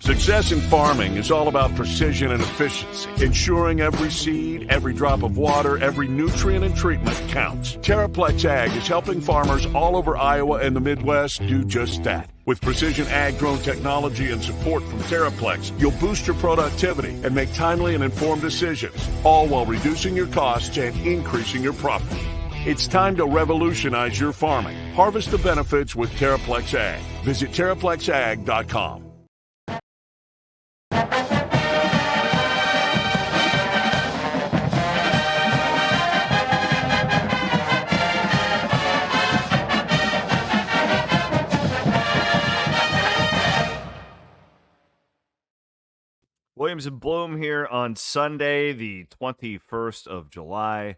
Success in farming is all about precision and efficiency, ensuring every seed, every drop of water, every nutrient and treatment counts. Terraplex Ag is helping farmers all over Iowa and the Midwest do just that. With precision ag drone technology and support from Terraplex, you'll boost your productivity and make timely and informed decisions, all while reducing your costs and increasing your profit. It's time to revolutionize your farming. Harvest the benefits with Terraplex Ag. Visit TerraplexAg.com. Williams and Blum here on Sunday, the 21st of July,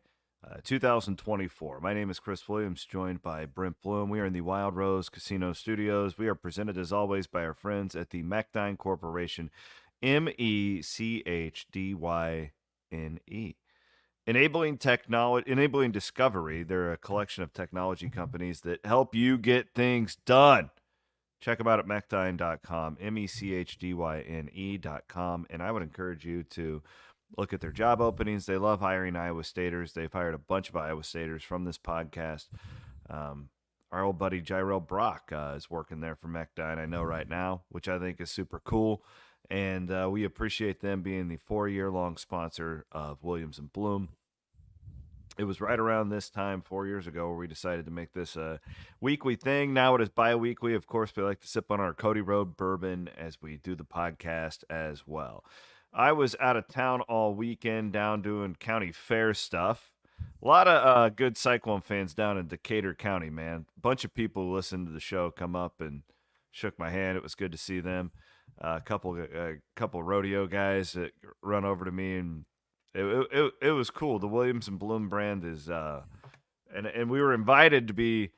2024. My name is Chris Williams, joined by Brent Blum. We are in the Wild Rose Casino Studios. We are presented, as always, by our friends at the Mechdyne Corporation, Mechdyne. Enabling discovery. They're a collection of technology companies that help you get things done. Check them out at mechdyne.com, Mechdyne.com, and I would encourage you to look at their job openings. They love hiring Iowa Staters. They've hired a bunch of Iowa Staters from this podcast. Our old buddy Jyrell Brock is working there for Mechdyne, I know right now, which I think is super cool, and we appreciate them being the 4-year-long sponsor of Williams and Blum. It was right around this time 4 years ago where we decided to make this a weekly thing. Now it is bi-weekly. Of course, we like to sip on our Cody Road bourbon as we do the podcast as well. I was out of town all weekend down doing county fair stuff. A lot of good Cyclone fans down in Decatur County, man. A bunch of people who listened to the show come up and shook my hand. It was good to see them. A couple rodeo guys that run over to me, and it was cool. The Williams and Blum brand is, and we were invited to be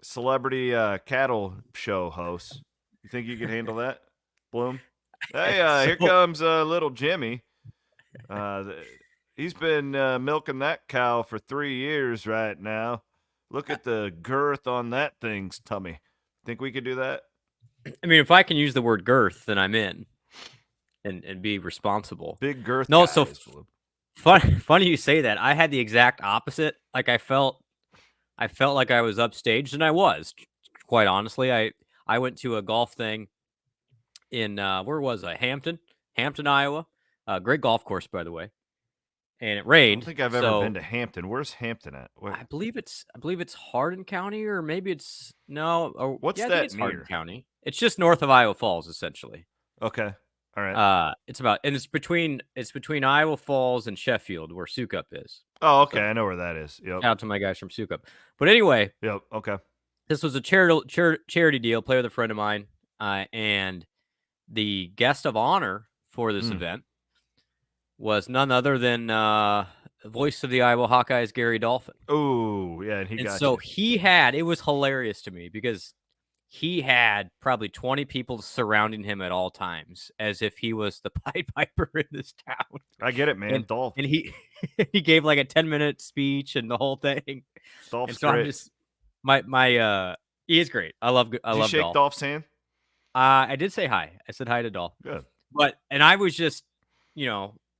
celebrity cattle show hosts. You think you can handle that, Blum? Hey, here comes little Jimmy. He's been milking that cow for 3 years right now. Look at the girth on that thing's tummy. Think we could do that? I mean, if I can use the word girth, then I'm in, and be responsible. Big girth. No, guys, so funny you say that. I had the exact opposite. Like I felt like I was upstaged, and I was. Quite honestly, I went to a golf thing in where was I? Hampton, Iowa. Great golf course, by the way. And it rained. I don't think I've ever been to Hampton. Where's Hampton at? What? I believe it's Hardin County, or maybe it's no. Or, what's yeah, that it's near? Hardin County. It's just north of Iowa Falls, essentially. Okay. All right. It's between Iowa Falls and Sheffield, where Sukup is. Oh, okay. So, I know where that is. Yep. Shout out to my guys from Sukup. But anyway. Yep. Okay. This was a charity deal. Play with a friend of mine, and the guest of honor for this event was none other than voice of the Iowa Hawkeyes, Gary Dolphin. Oh, yeah, and he had. It was hilarious to me because he had probably 20 people surrounding him at all times, as if he was the Pied Piper in this town. I get it, man. Dolph. And he gave like a 10-minute speech and the whole thing. Dolph's and so great. I'm just he is great. I love. Did you shake Dolph. Dolph's hand? I did say hi. I said hi to Dolph. Good. And I was just,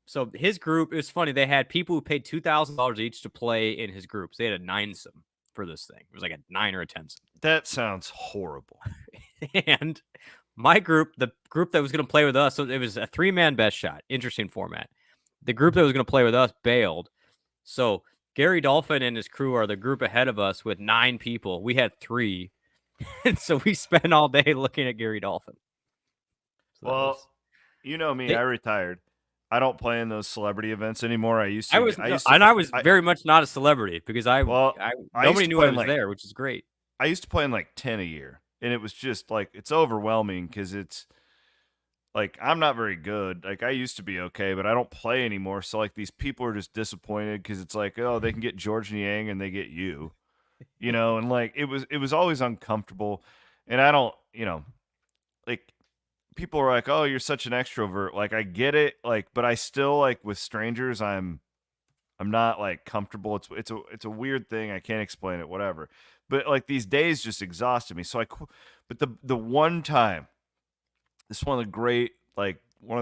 so his group. It was funny. They had people who paid $2,000 each to play in his groups. They had a 9-some for this thing. It was like a 9 or a 10-some. That sounds horrible. And my group, the group that was going to play with us, so it was a 3-man best shot. Interesting format. The group that was going to play with us bailed. So Gary Dolphin and his crew are the group ahead of us with 9 people. We had 3. And so we spent all day looking at Gary Dolphin. So you know me, I retired. I don't play in those celebrity events anymore. I was very much not a celebrity because nobody knew I was there, which is great. I used to play in like 10 a year, and it was just like, it's overwhelming because it's like, I'm not very good. Like, I used to be okay, but I don't play anymore. So like, these people are just disappointed because it's like, oh, they can get George Niang and they get you, and like, it was always uncomfortable. And I don't, like, people are like, oh, you're such an extrovert. Like, I get it. Like, but I still, like, with strangers, I'm not like comfortable. It's a weird thing. I can't explain it, whatever. But like, these days just exhausted me. So but the one time this is one of the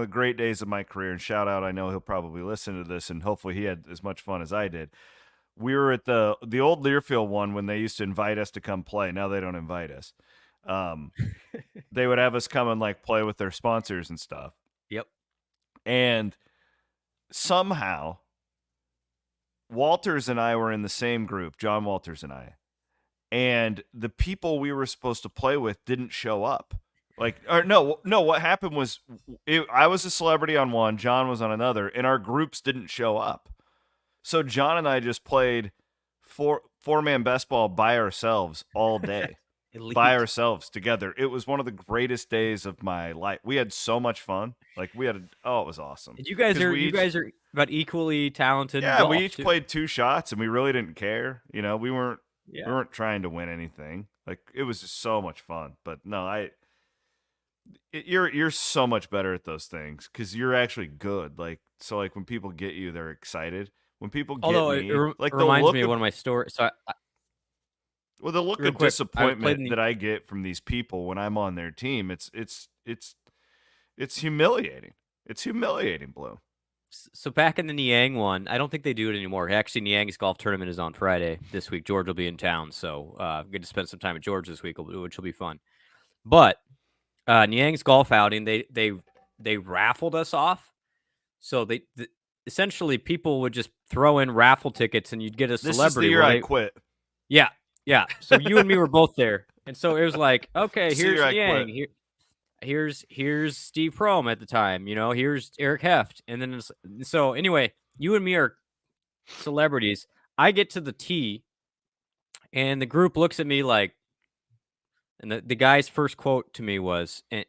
great days of my career. And shout out, I know he'll probably listen to this, and hopefully he had as much fun as I did. We were at the old Learfield one when they used to invite us to come play. Now they don't invite us. They would have us come and like play with their sponsors and stuff. Yep. And somehow Walters and I were in the same group, John Walters and I. And the people we were supposed to play with didn't show up. What happened was I was a celebrity on one, John was on another, and our groups didn't show up. So John and I just played four-man best ball by ourselves all day. By ourselves together. It was one of the greatest days of my life. We had so much fun. Like it was awesome. And you guys are about equally talented. Yeah, golf, we each too. played 2 shots, and we really didn't care. We weren't trying to win anything. Like it was just so much fun. But no, you're so much better at those things because you're actually good. Like when people get you, they're excited. When people get me, it reminds me of one of my stories. So well, the look of quick, disappointment that I get from these people when I'm on their team, it's humiliating. It's humiliating, Blum. So back in the Niang one, I don't think they do it anymore. Actually, Niang's golf tournament is on Friday this week. George will be in town, so get to spend some time at George this week, which will be fun. But Niang's golf outing, they raffled us off. So essentially people would just throw in raffle tickets, and you'd get a celebrity. This is the year I quit. Yeah. Yeah, so you and me were both there, and so it was like, okay, here's Niang, here's Steve Prohm at the time, here's Eric Heft, and then so anyway, you and me are celebrities. I get to the tee, and the group looks at me like, and the guy's first quote to me was, and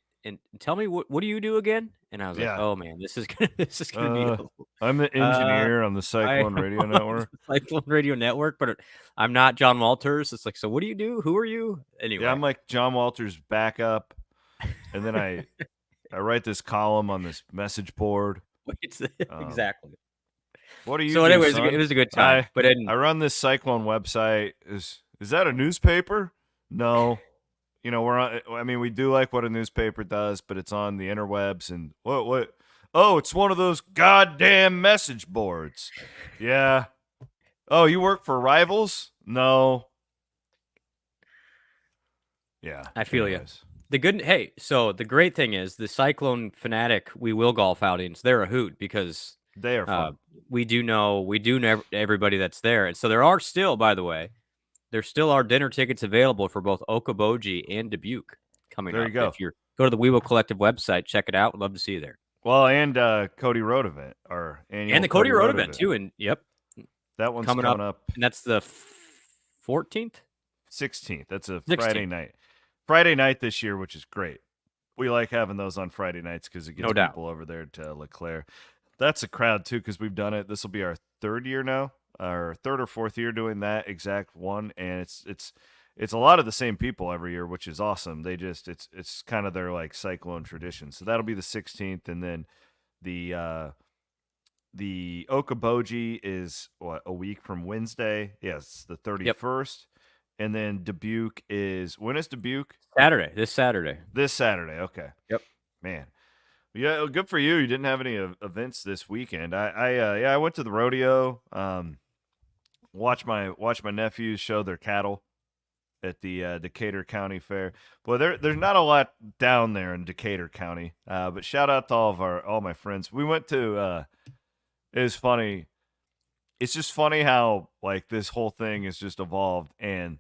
tell me what do you do again? And I was like, oh man, this is gonna be. I'm the engineer on the Cyclone Radio Network. Cyclone Radio Network, but I'm not John Walters. It's like, so what do you do? Who are you? Anyway, yeah, I'm like John Walters' backup, and then I write this column on this message board. Exactly. What do you? So, anyways, it was a good time. I run this Cyclone website. Is that a newspaper? No. We do like what a newspaper does, but it's on the interwebs and what? Oh, it's one of those goddamn message boards. Yeah. Oh, you work for Rivals? No. Yeah. I feel you. So the great thing is the Cyclone Fanatic We Will Golf outings, they're a hoot because they are fun. We do know everybody that's there. And so there are still, by the way, there still are dinner tickets available for both Okoboji and Dubuque coming up. There you go. If you go to the We Will Collective website, check it out. We'd love to see you there. Well, and Cody Road event, our annual and the Cody Road event too. And yep, that one's coming up. And that's the 14th, 16th. That's a 16th. Friday night. Friday night this year, which is great. We like having those on Friday nights because it gets people over there to LeClaire. That's a crowd too because we've done it. This will be our 3rd year now. Our 3rd or 4th year doing that exact one, and it's a lot of the same people every year, which is awesome. They just it's kind of their like Cyclone tradition. So that'll be the 16th, and then the Okoboji is a week from Wednesday. Yes, the 31st, and then Dubuque is when is Dubuque? Saturday. This Saturday. Okay. Yep. Man. Yeah, good for you. You didn't have any events this weekend. I went to the rodeo. Watch my nephews show their cattle at the Decatur County Fair. Boy, there's not a lot down there in Decatur County. But shout out to all my friends. We went to. It was funny. It's just funny how like this whole thing has just evolved, and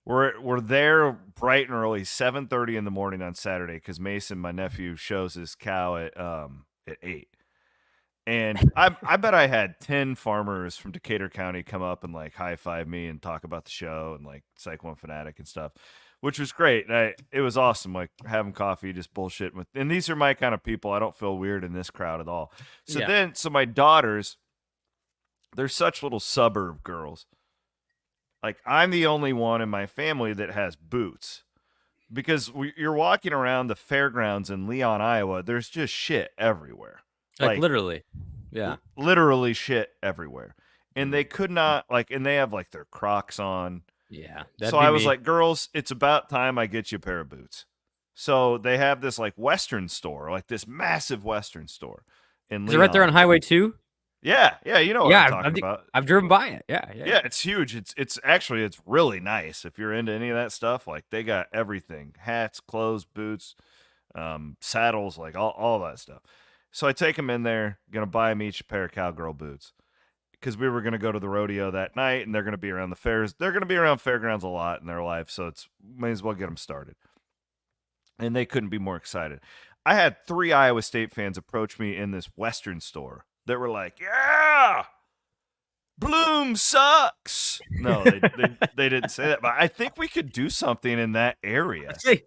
we're there bright and early, 7:30 in the morning on Saturday because Mason, my nephew, shows his cow at 8. And I bet I had 10 farmers from Decatur County come up and like high five me and talk about the show and like Cyclone Fanatic and stuff, which was great. And it was awesome, like having coffee, just bullshitting with. And these are my kind of people. I don't feel weird in this crowd at all. So my daughters, they're such little suburb girls. Like I'm the only one in my family that has boots. Because you're walking around the fairgrounds in Leon, Iowa, there's just shit everywhere. Like literally. Yeah. Literally shit everywhere. And they could not, and they have, their Crocs on. Yeah. So I was like, girls, it's about time I get you a pair of boots. So they have this like Western store, like this massive Western store in Is it right there on Leon. Highway 2? Yeah, you know what I'm Yeah, talking about. I've driven by it. Yeah. Yeah, it's huge. It's actually it's really nice if you're into any of that stuff. Like they got everything: hats, clothes, boots, saddles, like all that stuff. So I take them in there, gonna buy them each a pair of cowgirl boots because we were gonna go to the rodeo that night, and they're gonna be around the fairs. They're gonna be around fairgrounds a lot in their life, so it's may as well get them started. And they couldn't be more excited. I had 3 Iowa State fans approach me in this Western store that were like, "Yeah, Blum sucks." No, they didn't say that, but I think we could do something in that area. See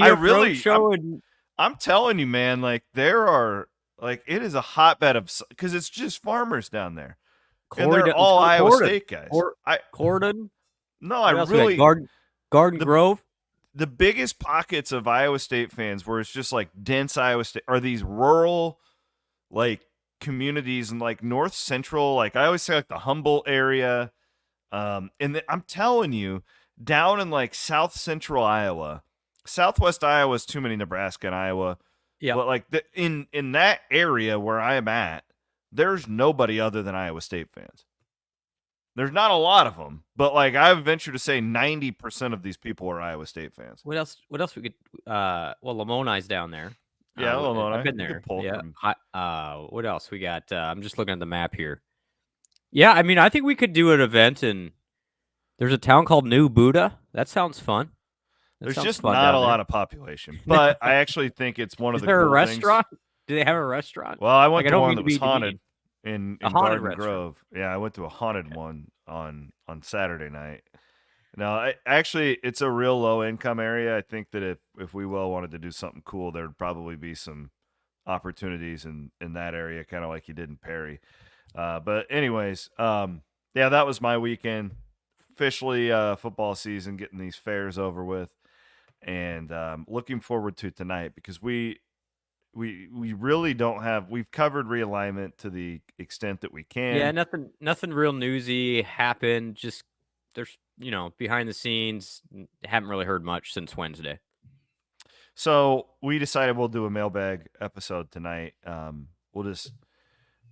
I a really, show and I'm telling you, man, like there are, like it is a hotbed of, because it's just farmers down there, and they're Let's all go to Iowa Corden. State guys. Corden. No, I What else we really, got? Garden the Grove. the biggest pockets of Iowa State fans where it's just like dense Iowa State are these rural, like communities in like north central, like I always say like the Humboldt area. I'm telling you, down in like south central Iowa, southwest Iowa is too many Nebraska and Iowa. Yeah. But like in that area where I am at, there's nobody other than Iowa State fans. There's not a lot of them, but like I would venture to say 90% of these people are Iowa State fans. What else? What else we could? Well, Lamoni's down there. Yeah, Lamoni. I've been You there. could pull Yeah. from. What else we got? I'm just looking at the map here. Yeah, I mean, I think we could do an event in. There's a town called New Buda. That sounds fun. There's sounds just fun not down a there. lot of population, but I actually think it's one of Is the there a cool restaurant? things. Do they have a restaurant? Well, I went Like, I to don't one mean that to was be demeaning. haunted in A haunted Garden restaurant. Grove. Yeah, I went to a haunted one on Saturday night. Now, actually, it's a real low income area. I think that if we wanted to do something cool, there'd probably be some opportunities in that area, kind of like you did in Perry. But anyways, yeah, that was my weekend. Officially, football season, getting these fairs over with, and looking forward to tonight because we really don't have. We've covered realignment to the extent that we can. Yeah, nothing real newsy happened. Just there's behind the scenes. Haven't really heard much since Wednesday. So we decided we'll do a mailbag episode tonight. We'll just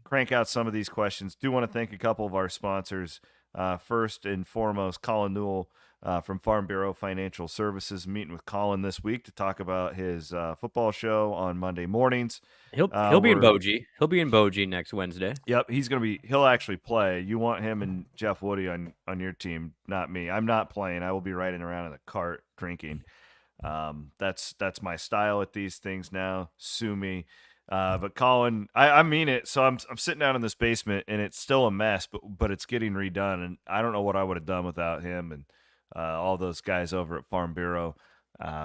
crank out some of these questions. Do want to thank a couple of our sponsors. First and foremost, Colin Newell from Farm Bureau Financial Services. Meeting with Colin this week to talk about his football show on Monday mornings. He'll be in Bogie. He'll be in Bogie next Wednesday. Yep, he'll actually play. You want him and Jeff Woody on your team, not me. I'm not playing. I will be riding around in a cart drinking. That's my style at these things now. Sue me. But Colin, I mean it. So I'm sitting down in this basement and it's still a mess, but it's getting redone. And I don't know what I would have done without him and all those guys over at Farm Bureau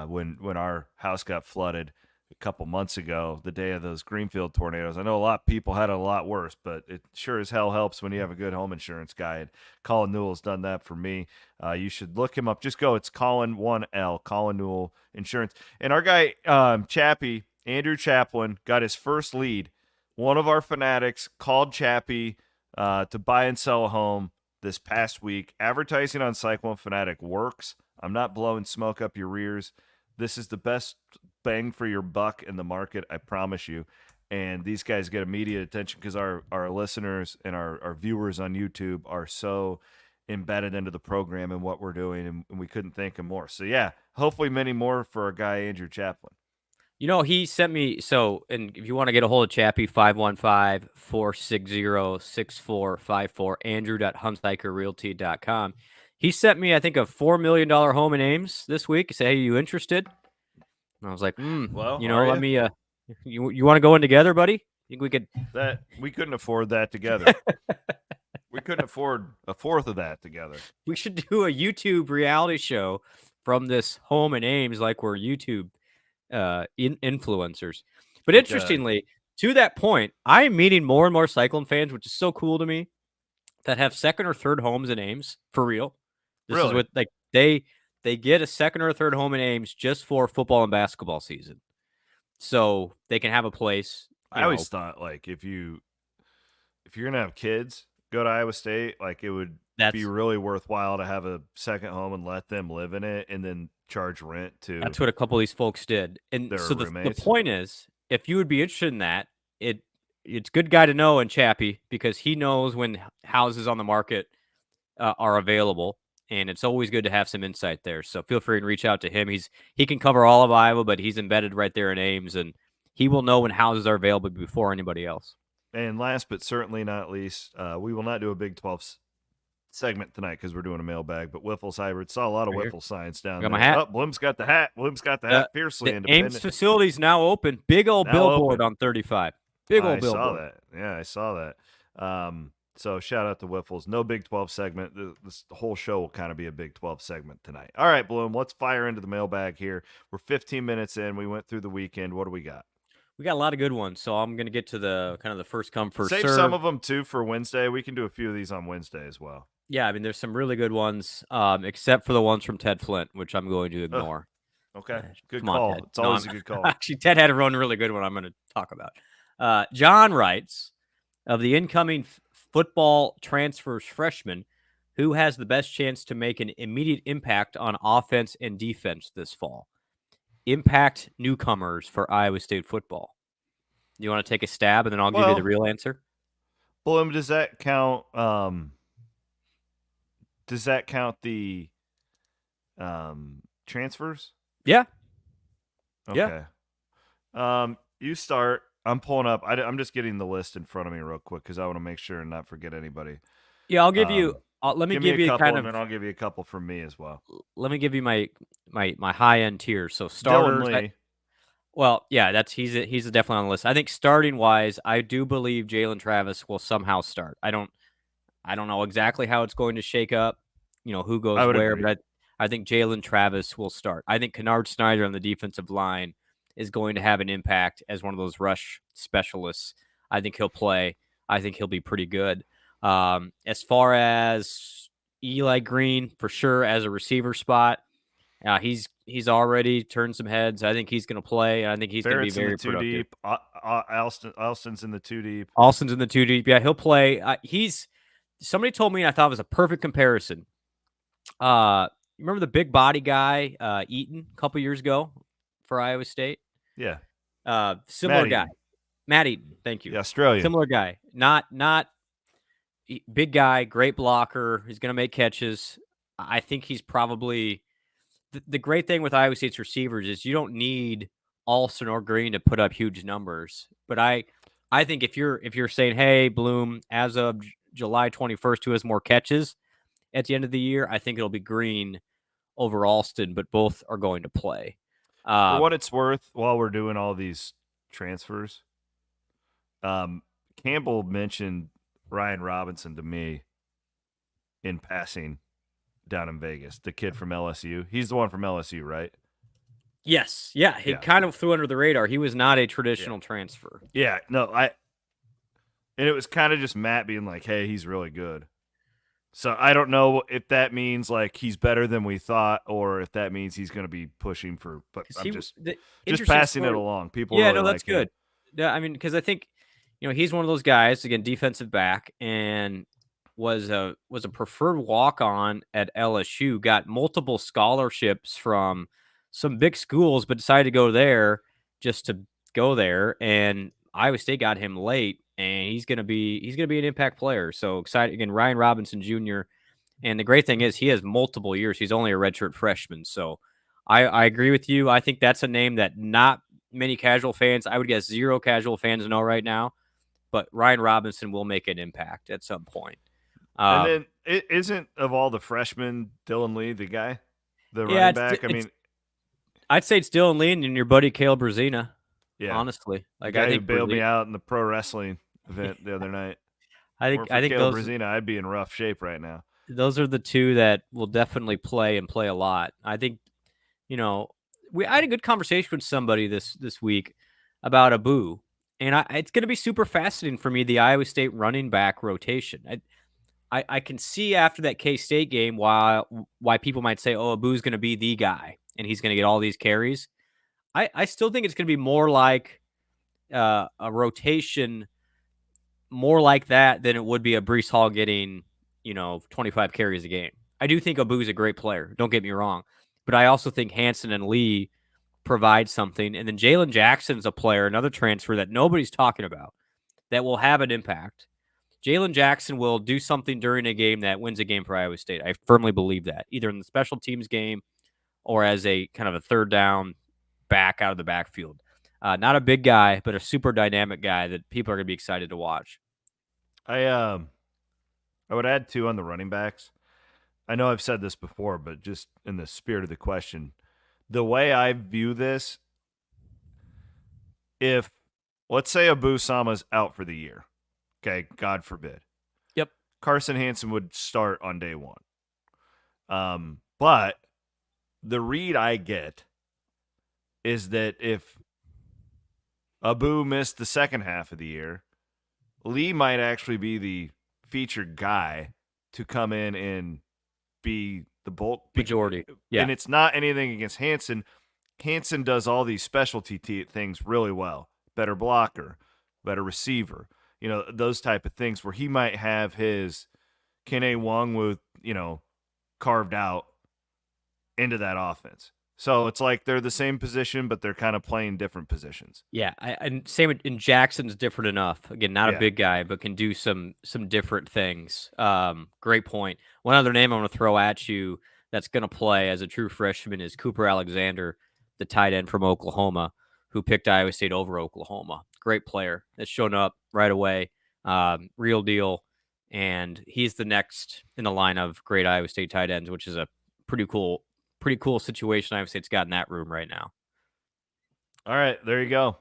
when our house got flooded a couple months ago, the day of those Greenfield tornadoes. I know a lot of people had it a lot worse, but it sure as hell helps when you have a good home insurance guy. And Colin Newell's done that for me. You should look him up. Just go. It's Colin 1L, Colin Newell Insurance. And our guy, Chappie, Andrew Chaplin, got his first lead. One of our fanatics called Chappie to buy and sell a home this past week. Advertising on Cyclone Fanatic works. I'm not blowing smoke up your rears. This is the best bang for your buck in the market, I promise you. And these guys get immediate attention because our listeners and our viewers on YouTube are so embedded into the program and what we're doing, and we couldn't thank him more. So yeah, hopefully many more for our guy Andrew Chaplin. He sent me, and if you want to get a hold of Chappie, 515-460-6454, andrew.hunsikerrealty.com. He sent me, I think, a $4 million home in Ames this week. He said, hey, you interested? And I was like, well, let me, you want to go in together, buddy? Think we could? That we couldn't afford that together. We couldn't afford a fourth of that together. We should do a YouTube reality show from this home in Ames, like we're YouTube influencers. But interestingly, to that point, I am meeting more and more Cyclone fans, which is so cool to me, that have second or third homes in Ames for real. This is what they get a second or third home in Ames just for football and basketball season, so they can have a place. I always thought, like, if you're gonna have kids go to Iowa State, like it would be really worthwhile to have a second home and let them live in it and then charge rent to That's what a couple of these folks did. And their so the roommates. point is, if you would be interested in that, it's good guy to know in Chappie because he knows when houses on the market are available, and it's always good to have some insight there. So feel free to reach out to him. He can cover all of Iowa, but he's embedded right there in Ames, and he will know when houses are available before anybody else. And last but certainly not least, we will not do a Big 12 segment tonight because we're doing a mailbag, but Whiffles Hybrid saw a lot of Whiffles signs down Got there. my hat. Oh, Blum's got the hat. Blum's got the hat. Fiercely The independent. Ames facility's now open. Big old Now billboard open. on 35. Big old billboard. I saw that. Yeah, I saw that. So shout out to Whiffles. No Big 12 segment. This whole show will kind of be a Big 12 segment tonight. All right, Blum, let's fire into the mailbag here. We're 15 minutes in. We went through the weekend. What do we got? We got a lot of good ones, so I'm going to get to the kind of the first come, first serve. Save some of them, too, for Wednesday. We can do a few of these on Wednesday as well. Yeah, I mean, there's some really good ones, except for the ones from Ted Flint, which I'm going to ignore. Okay, good call. It's always a good call. Actually, Ted had a really good one I'm going to talk about. John writes, of the incoming football transfers freshman, who has the best chance to make an immediate impact on offense and defense this fall? Impact newcomers for Iowa State football. You want to take a stab, and then I'll give you the real answer? Blum, does that count? Does that count the transfers? Yeah. Okay. Yeah. You start. I'm pulling up. I'm just getting the list in front of me real quick because I want to make sure and not forget anybody. Yeah, I'll give you. Let me give you a couple, kind and then I'll give you a couple from me as well. Let me give you my high end tier. So starters. He's definitely on the list. I think starting wise, I do believe Jalen Travis will somehow start. I don't know exactly how it's going to shake up. Who goes where, agree. but I think Jalen Travis will start. I think Kennard Snyder on the defensive line is going to have an impact as one of those rush specialists. I think he'll play. I think he'll be pretty good. As far as Eli Green, for sure, as a receiver spot, he's already turned some heads. I think he's going to play. I think he's going to be very productive. Deep. Alston's in the 2 deep. Alston's in the 2 deep. Yeah, he'll play. Somebody told me, and I thought it was a perfect comparison. Remember the big body guy, Eaton, a couple years ago for Iowa State? Yeah. Similar guy. Matt Eaton. Thank you. The Australian. Similar guy. Not big guy, great blocker. He's going to make catches. I think he's probably the great thing with Iowa State's receivers is you don't need Alston or Green to put up huge numbers. But I think if you're saying, hey, Blum, as of July 21st, who has more catches at the end of the year, I think it'll be Green over Alston, but both are going to play. For what it's worth, while we're doing all these transfers, Campbell mentioned Ryan Robinson to me in passing down in Vegas, the kid from LSU. He's the one from LSU, right? Yes. Yeah. He kind of flew under the radar. He was not a traditional transfer. Yeah. No, and it was kind of just Matt being like, hey, he's really good. So I don't know if that means like he's better than we thought, or if that means he's going to be pushing for. But I'm just passing it along. People, yeah, really no, that's like good. Yeah, I mean, because I think he's one of those guys again, defensive back, and was a preferred walk on at LSU. Got multiple scholarships from some big schools, but decided to go there just to go there. And Iowa State got him late. And he's gonna be an impact player. So excited again, Ryan Robinson Jr. And the great thing is he has multiple years. He's only a redshirt freshman. So I agree with you. I think that's a name that not many casual fans, I would guess 0 casual fans know right now. But Ryan Robinson will make an impact at some point. And then it isn't of all the freshmen, Dylan Lee, the guy, the running back. I'd say it's Dylan Lee and your buddy Caleb Brazina. Yeah, honestly, like I think bailed me out in the pro wrestling event the other night. I think Caleb Brazina, I'd be in rough shape right now. Those are the two that will definitely play and play a lot. I think, I had a good conversation with somebody this week about Abu, and it's going to be super fascinating for me, the Iowa State running back rotation. I can see after that K-State game why people might say, oh, Abu's going to be the guy, and he's going to get all these carries. I still think it's going to be more like a rotation, more like that than it would be a Breece Hall getting 25 carries a game. I do think Abu's a great player. Don't get me wrong. But I also think Hansen and Lee provide something. And then Jalen Jackson's a player, another transfer that nobody's talking about, that will have an impact. Jalen Jackson will do something during a game that wins a game for Iowa State. I firmly believe that, either in the special teams game or as a kind of a third down back out of the backfield. Not a big guy, but a super dynamic guy that people are going to be excited to watch. I would add 2 on the running backs. I know I've said this before, but just in the spirit of the question, the way I view this, if let's say Abu Sama's out for the year, okay, God forbid. Yep. Carson Hansen would start on day 1. But the read I get is that if Abu missed the second half of the year, Lee might actually be the featured guy to come in and be the bulk majority. Yeah. And it's not anything against Hansen. Hansen does all these specialty things really well. Better blocker, better receiver, those type of things where he might have his Kene Nwangwu, carved out into that offense. So it's like they're the same position, but they're kind of playing different positions. Yeah, and same in Jackson's different enough. Again, not a big guy, but can do some different things. Great point. One other name I want to throw at you that's going to play as a true freshman is Cooper Alexander, the tight end from Oklahoma, who picked Iowa State over Oklahoma. Great player that's shown up right away. Real deal. And he's the next in the line of great Iowa State tight ends, which is a pretty cool situation Iowa State's got in that room right now. All right, there you go.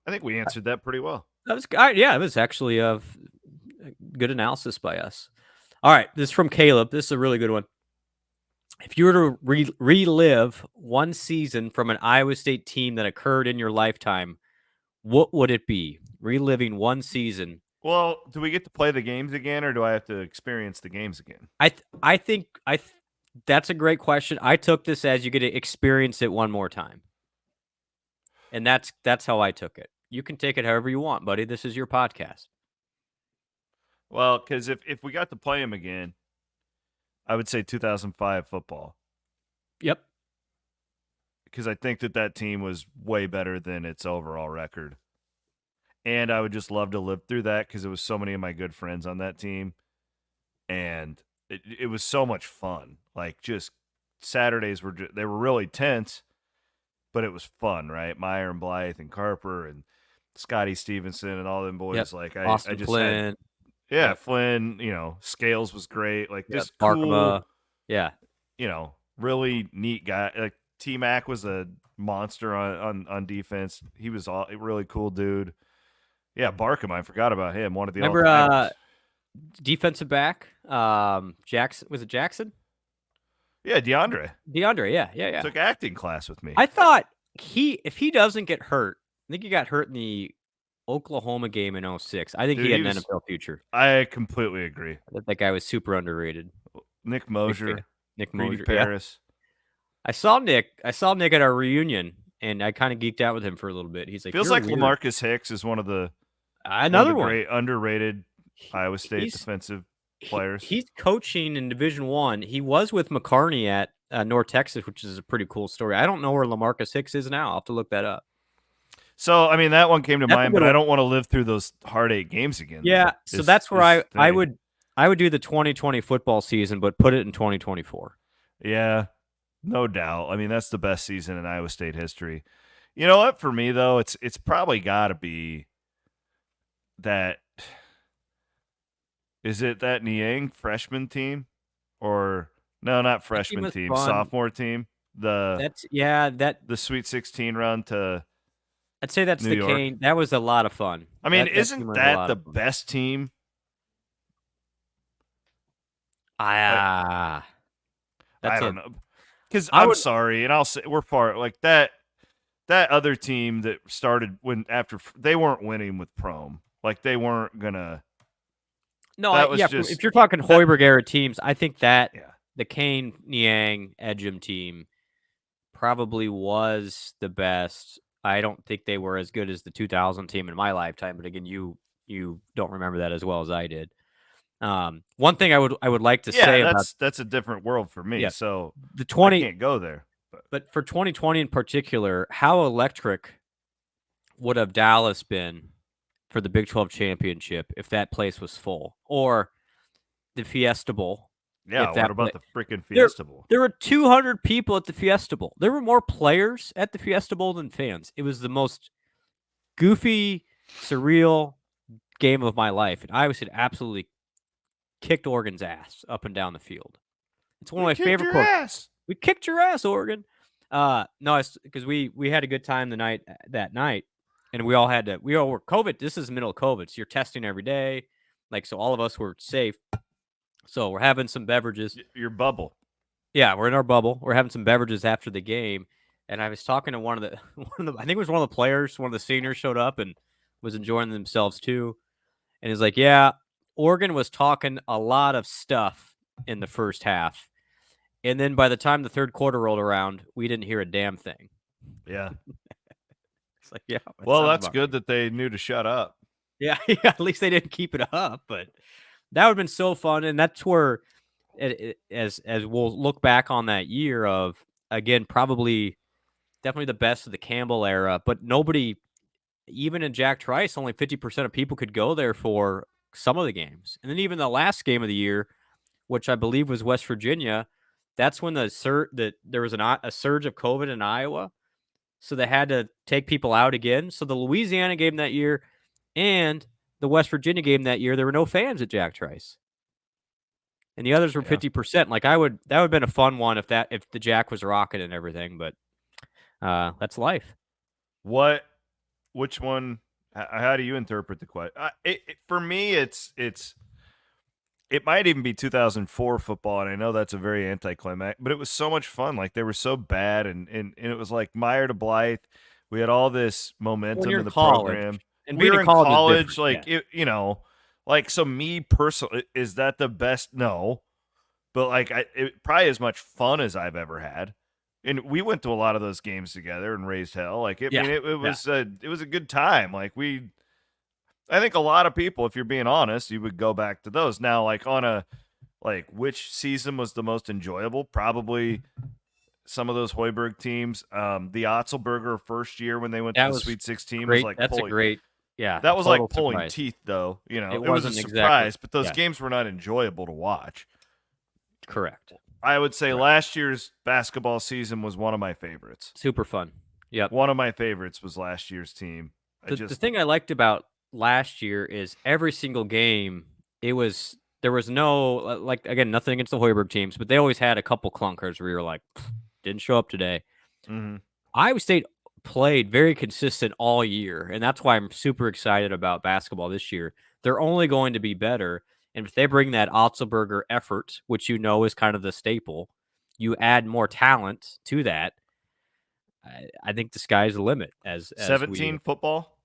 I think we answered that pretty well. That was it was actually a good analysis by us. All right, this is from Caleb. This is a really good one. If you were to relive one season from an Iowa State team that occurred in your lifetime, what would it be? Reliving one season. Well, do we get to play the games again, or do I have to experience the games again? I think that's a great question. I took this as you get to experience it one more time. And that's how I took it. You can take it however you want, buddy. This is your podcast. Well, because if we got to play them again, I would say 2005 football. Yep. Because I think that team was way better than its overall record. And I would just love to live through that because it was so many of my good friends on that team. And it was so much fun. Like, just Saturdays were really tense, but it was fun, right? Meyer and Blythe and Carper and Scotty Stevenson and all them boys. Yep. Like, Austin I just Flynn. had, Flynn, Scales was great. Like, this Barkema. Cool, really neat guy. Like, T-Mac was a monster on defense. He was a really cool dude. Yeah, Barkema, I forgot about him. One of the Remember defensive back, Jackson. Was it Jackson? Yeah, DeAndre. Yeah. Took acting class with me. I thought if he doesn't get hurt, I think he got hurt in the Oklahoma game in 2006. I think he had an NFL future. I completely agree. That guy was super underrated. Nick Mosier. Nick Mosier. Paris. Yeah. I saw Nick at our reunion, and I kind of geeked out with him for a little bit. He's like, feels like weird. LaMarcus Hicks is one of the great underrated Iowa State defensive players. He's coaching in Division I. He was with McCarney at North Texas, which is a pretty cool story. I don't know where LaMarcus Hicks is now. I'll have to look that up. So, I mean, that one came to mind, but I don't want to live through those hard 8 games again. Yeah, so that's where I would do the 2020 football season, but put it in 2024. Yeah, no doubt. I mean, that's the best season in Iowa State history. You know what? For me, though, it's probably got to be that. Is it that Niang freshman team, or no, not freshman team, sophomore team? The Sweet 16 run to. I'd say that's New York. Kane. That was a lot of fun. I mean, isn't that the best team? I don't know. Because I'm sorry, and I'll say we're part like that. That other team that started after they weren't winning with Prom, like they weren't gonna. No, if you're talking Hoiberg era teams, I think that the Kane, Niang, Edgem team probably was the best. I don't think they were as good as the 2000 team in my lifetime, but again, you don't remember that as well as I did. One thing I would like to Yeah, say about that's a different world for me. So the I 20, can't go there. but for 2020 in particular, how electric would have Dallas been for the Big 12 championship if that place was full, or the Fiesta Bowl Yeah, if what that about place? the freaking There, Fiesta Bowl? there were 200 people at the Fiesta Bowl. There were more players at the Fiesta Bowl than fans. It was the most goofy, surreal game of my life, and Iowa State absolutely kicked Oregon's ass up and down the field. It's one of We my kicked favorite your quotes. ass. We kicked your ass, Oregon. No, it's because we had a good time that night, and we all were COVID. This is the middle of COVID, so you're testing every day, so all of us were safe. So we're having some beverages. Your bubble. Yeah, we're in our bubble. We're having some beverages after the game, and I was talking to one of the I think it was one of the players, one of the seniors showed up and was enjoying themselves too, and he's like, "Yeah, Oregon was talking a lot of stuff in the first half, and then by the time the third quarter rolled around, we didn't hear a damn thing." Yeah. It's like, yeah, Well, that's good that they knew to shut up. Yeah, yeah. At least they didn't keep it up, but that would have been so fun, and that's where, as we'll look back on that year of again, probably definitely the best of the Campbell era, but nobody, even in Jack Trice, only 50% of people could go there for some of the games, and then even the last game of the year, which I believe was West Virginia, that's when that there was a surge of COVID in Iowa. So they had to take people out again. So the Louisiana game that year and the West Virginia game that year, there were no fans at Jack Trice. And the others were 50%. That would have been a fun one if the Jack was rocking and everything, but that's life. Which one, how do you interpret the question? For me, it might even be 2004 football, and I know that's a very anticlimactic, but it was so much fun. They were so bad, and it was like Meyer to Blythe. We had all this momentum in the program. And we were in college, yeah. So me personally, is that the best? No, but it probably as much fun as I've ever had. And we went to a lot of those games together and raised hell. It was a good time. I think a lot of people, if you're being honest, you would go back to those. Now, which season was the most enjoyable? Probably some of those Hoiberg teams. The Otzelberger first year when they went to the Sweet 16 was like that's a great, yeah. That was like pulling surprise. teeth, though. It was wasn't a surprise, exactly, but those games were not enjoyable to watch. Correct. I would say last year's basketball season was one of my favorites. Super fun. Yep. One of my favorites was last year's team. The thing I liked about last year is every single game, there was no, again, nothing against the Hoiberg teams, but they always had a couple clunkers where you're like, didn't show up today. Mm-hmm. Iowa State played very consistent all year, and that's why I'm super excited about basketball this year. They're only going to be better, and if they bring that Otzelberger effort, which is kind of the staple, you add more talent to that, I think the sky's the limit. As 17 football?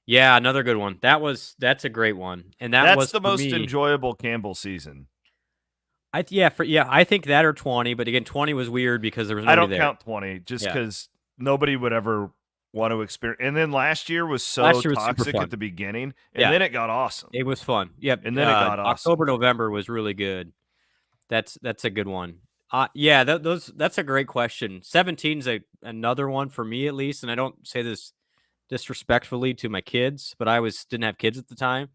Yeah, another good one. That's a great one, and that's the most enjoyable Campbell season. I think that or 20, but again, 20 was weird because there was nobody there. I don't count 20 just because nobody would ever want to experience. And then last year was toxic at the beginning, and then it got awesome. It was fun. Yep, and then it got awesome. October, November was really good. That's a good one. That's a great question. 17's another one for me at least, and I don't say this disrespectfully to my kids, but I didn't have kids at the time,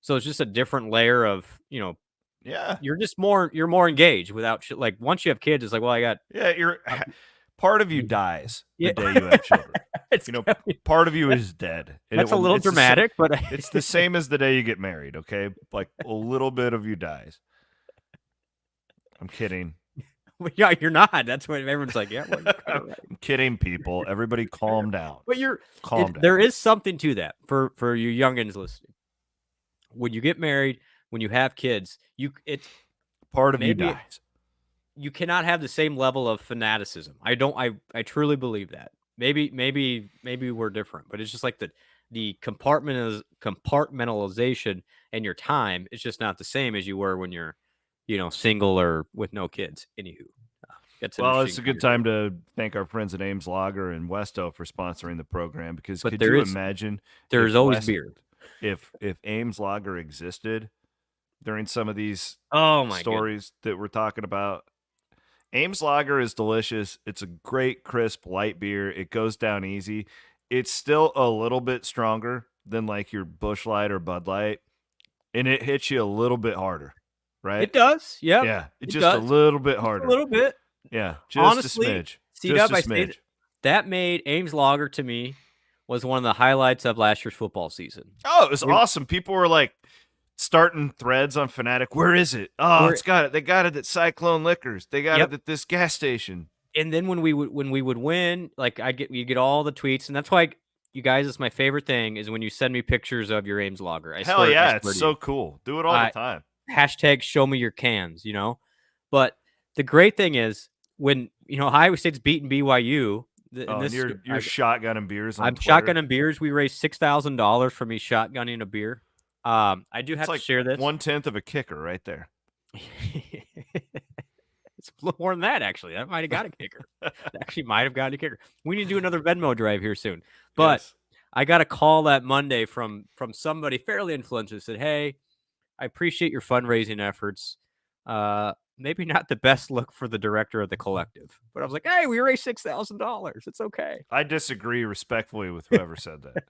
so it's just a different layer of you're just more engaged without once you have kids, it's like, well, I got you're part of you dies the day you have children. Part of you is dead. That's a little dramatic, but it's the same as the day you get married. Okay, like a little bit of you dies. I'm kidding. Yeah, you're not. That's what everyone's like. Yeah, I'm kidding, people. Everybody, calm down. But calm down. There is something to that for you youngins listening. When you get married, when you have kids, part of you dies. You cannot have the same level of fanaticism. I truly believe that. Maybe we're different, but it's just like the compartmentalization and your time is just not the same as you were when you're single or with no kids. Anywho, it's a good time to thank our friends at Ames Lager and Westo for sponsoring the program, because imagine there's always beer. If Ames Lager existed, during some of these Oh my goodness. stories that we're talking about. Ames Lager is delicious. It's a great, crisp, light beer. It goes down easy. It's still a little bit stronger than like your Busch Light or Bud Light, and it hits you a little bit harder, right? It does. Yep. Yeah, It just a does. little bit Just a harder. little bit. Yeah, just a Honestly, smidge. Just C-Dub, a I say smidge. that made Ames Lager to me was one of the highlights of last year's football season. Oh, it was We're- awesome. People were like starting threads on Fanatic. Where is it? Oh, We're- it's got it. They got it at Cyclone Liquors. They got Yep. it at this gas station. And then when we would win, like you get all the tweets, and that's why you guys, it's my favorite thing is when you send me pictures of your Ames Lager. I Hell swear, yeah, I it's swear to so you. cool. Do it all the time. Hashtag show me your cans, you know. But the great thing is when Iowa State's beating BYU. And you're shotgunning beers on I'm Twitter. shotgunning beers. We raised $6,000 for me shotgunning a beer. I do have to share this. 1/10 of a kicker right there. It's a little more than that, actually. That might have got a kicker. Actually, might have gotten a kicker. We need to do another Venmo drive here soon. But Yes. I got a call that Monday from somebody fairly influential who said, "Hey, I appreciate your fundraising efforts. Maybe not the best look for the director of the collective." But I was like, "Hey, we raised $6,000. It's okay." I disagree respectfully with whoever said that.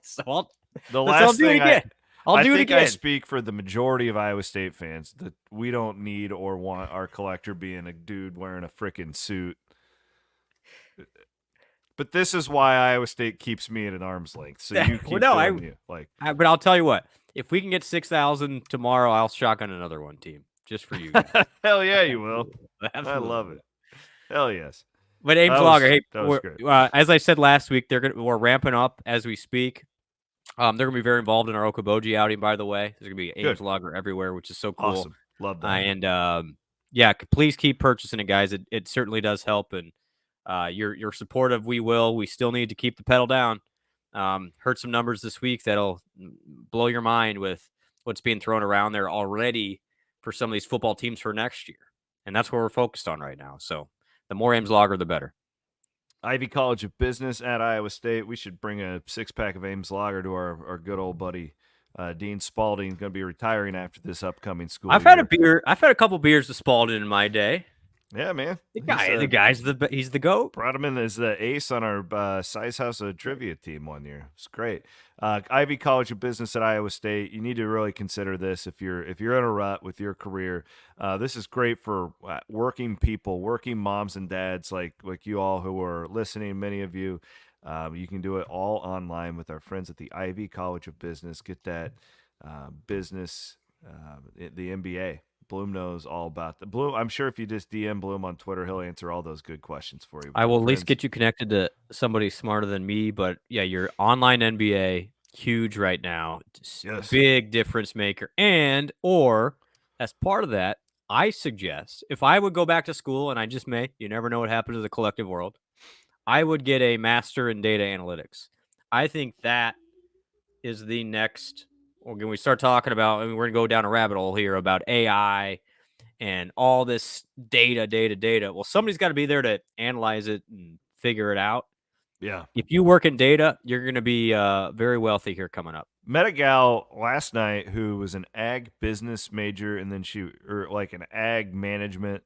So I'll The do last it thing again. I'll do it think again. I speak for the majority of Iowa State fans that we don't need or want our collector being a dude wearing a frickin' suit. But this is why Iowa State keeps me at an arm's length. So you keep doing you. But I'll tell you what. If we can get 6,000 tomorrow, I'll shotgun another one team just for you guys. Hell yeah, you will. Absolutely. I love it. Hell yes. But Ames Lager, hey, that was great. As I said last week, we're ramping up as we speak. They're going to be very involved in our Okoboji outing, by the way. There's going to be Ames Lager everywhere, which is so cool. Awesome. Love that. And please keep purchasing it, guys. It certainly does help. And you're supportive. We will. We still need to keep the pedal down. Heard some numbers this week that'll blow your mind with what's being thrown around there already for some of these football teams for next year. And that's what we're focused on right now. So the more Ames Lager, the better. Ivy College of Business at Iowa State. We should bring a 6-pack of Ames Lager to our good old buddy Dean Spalding. Going to be retiring after this upcoming school year. I've had a couple beers of Spalding in my day. Yeah, man. He's the GOAT. Brought him in as the ace on our Size House of Trivia team one year. It's great. Ivy College of Business at Iowa State. You need to really consider this if you're in a rut with your career. This is great for working people, working moms and dads like you all who are listening. Many of you. You can do it all online with our friends at the Ivy College of Business. Get that business, the MBA. Blum knows all about the Blum. I'm sure if you just DM Blum on Twitter, he'll answer all those good questions for you. I will at least get you connected to somebody smarter than me. But yeah, your online MBA, huge right now. Yes. Big difference maker. Or as part of that, I suggest if I would go back to school, and I just may, you never know what happens to the collective world, I would get a master in data analytics. I think that is the next. When we start talking about, we're going to go down a rabbit hole here about AI and all this data. Well, somebody's got to be there to analyze it and figure it out. Yeah. If you work in data, you're going to be very wealthy here coming up. Met a gal last night who was an ag business major, and then like an ag management,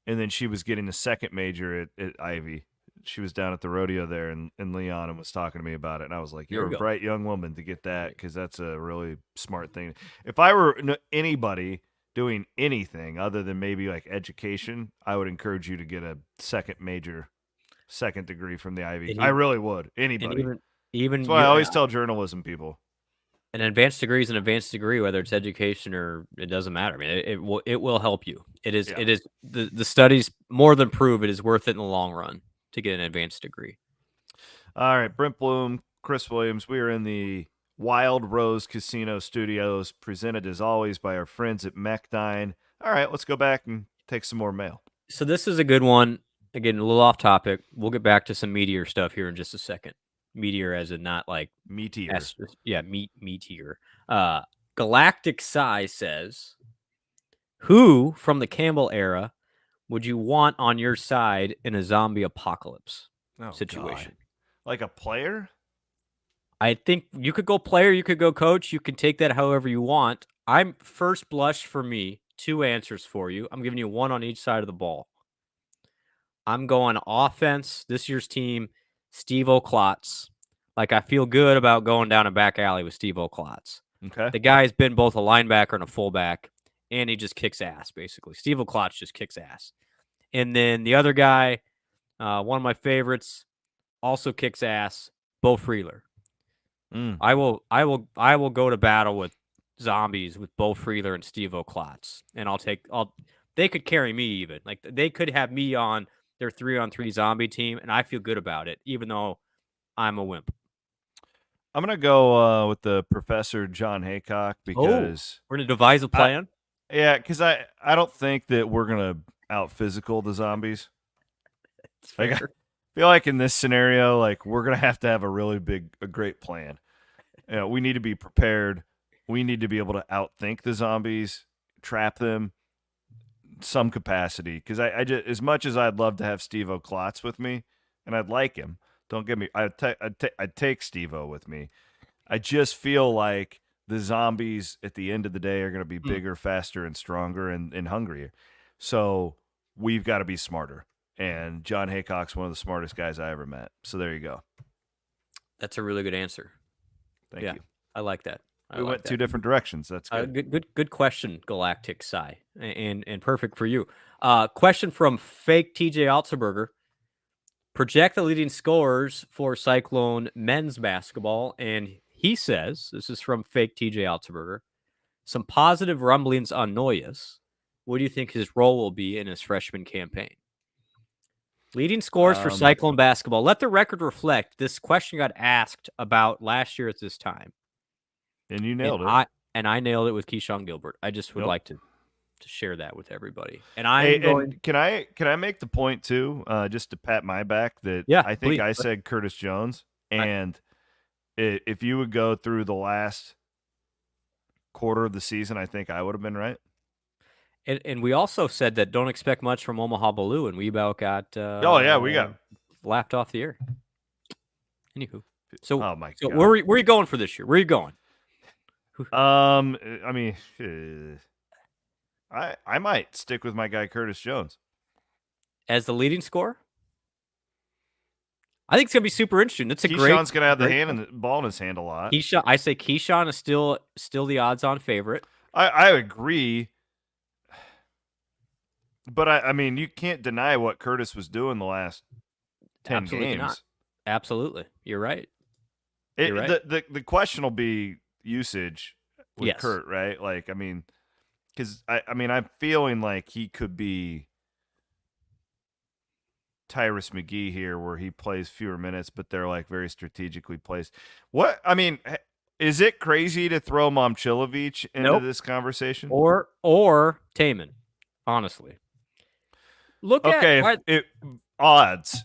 and then she was getting a second major at Ivy. She was down at the rodeo there in Leon and was talking to me about it. And I was like, you're a bright young woman to get that, because that's a really smart thing. If I were anybody doing anything other than maybe like education, I would encourage you to get a second degree from the Ivy. I really would. Anybody. Even that's why I always tell journalism people. An advanced degree is an advanced degree, whether it's education or it doesn't matter. I mean, it will help you. It is the studies more than prove it is worth it in the long run to get an advanced degree. All right, Brent Blum, Chris Williams. We are in the Wild Rose Casino Studios, presented as always by our friends at Mechdyne. All right, let's go back and take some more mail. So this is a good one. Again, a little off topic. We'll get back to some meteor stuff here in just a second. Meteor as in not like meteor. Meteor. Galactic Psy says, who from the Campbell era would you want on your side in a zombie apocalypse situation? God. Like a player? I think you could go player, you could go coach. You can take that however you want. I'm first blush for me, 2 answers for you. I'm giving you 1 on each side of the ball. I'm going offense, this year's team, Steve O'Klotz. Like, I feel good about going down a back alley with Steve O'Klotz. Okay. The guy's been both a linebacker and a fullback, and he just kicks ass, basically. Steve O'Klotz just kicks ass. And then the other guy, one of my favorites, also kicks ass, Bo Freeler. Mm. I will go to battle with zombies with Bo Freeler and Steve O'Klotz, and they could carry me even. Like, they could have me on their 3-on-3 zombie team, and I feel good about it, even though I'm a wimp. I'm gonna go with the Professor John Haycock because we're gonna devise a plan. because I don't think that we're gonna out physical the zombies. Like, I feel like in this scenario, like we're gonna have to have a great plan. You know, we need to be prepared. We need to be able to outthink the zombies, trap them, some capacity. Because I just, as much as I'd love to have Steve O'Klotz with me, and I'd like him. Don't get me. I'd take Steve-O with me. I just feel like the zombies at the end of the day are going to be bigger, faster, and stronger and hungrier. So we've got to be smarter. And John Haycock's one of the smartest guys I ever met. So there you go. That's a really good answer. Thank you. I like that. We went 2 different directions. That's good. Good question, Galactic Psy, and perfect for you. Question from fake TJ Altsberger. Project the leading scorers for Cyclone men's basketball, and he says, this is from fake TJ Altsberger, some positive rumblings on Noyes. What do you think his role will be in his freshman campaign? Leading scorers for Cyclone basketball. Let the record reflect, this question got asked about last year at this time. And you nailed it. I nailed it with Keyshawn Gilbert. I just would like to share that with everybody. And can I make the point too, just to pat my back, that I think I said Curtis Jones, and if you would go through the last quarter of the season, I think I would have been right. And we also said that don't expect much from Omaha Baloo, and we about got we got laughed off the air. Anywho, so oh my God. Where are you going for this year? Where are you going? I mean, I might stick with my guy Curtis Jones as the leading scorer. I think it's gonna be super interesting. It's Keyshawn's gonna have the ball in his hand a lot. I say Keyshawn is still the odds-on favorite. I agree, but I mean, you can't deny what Curtis was doing the last 10 games. Not. Absolutely, you're right. The question will be usage with Kurt, right? Like, I mean, because I'm feeling like he could be Tyrus McGee here, where he plays fewer minutes, but they're like very strategically placed. What I mean, is it crazy to throw Momcilovic into this conversation, or Taman? Honestly, odds.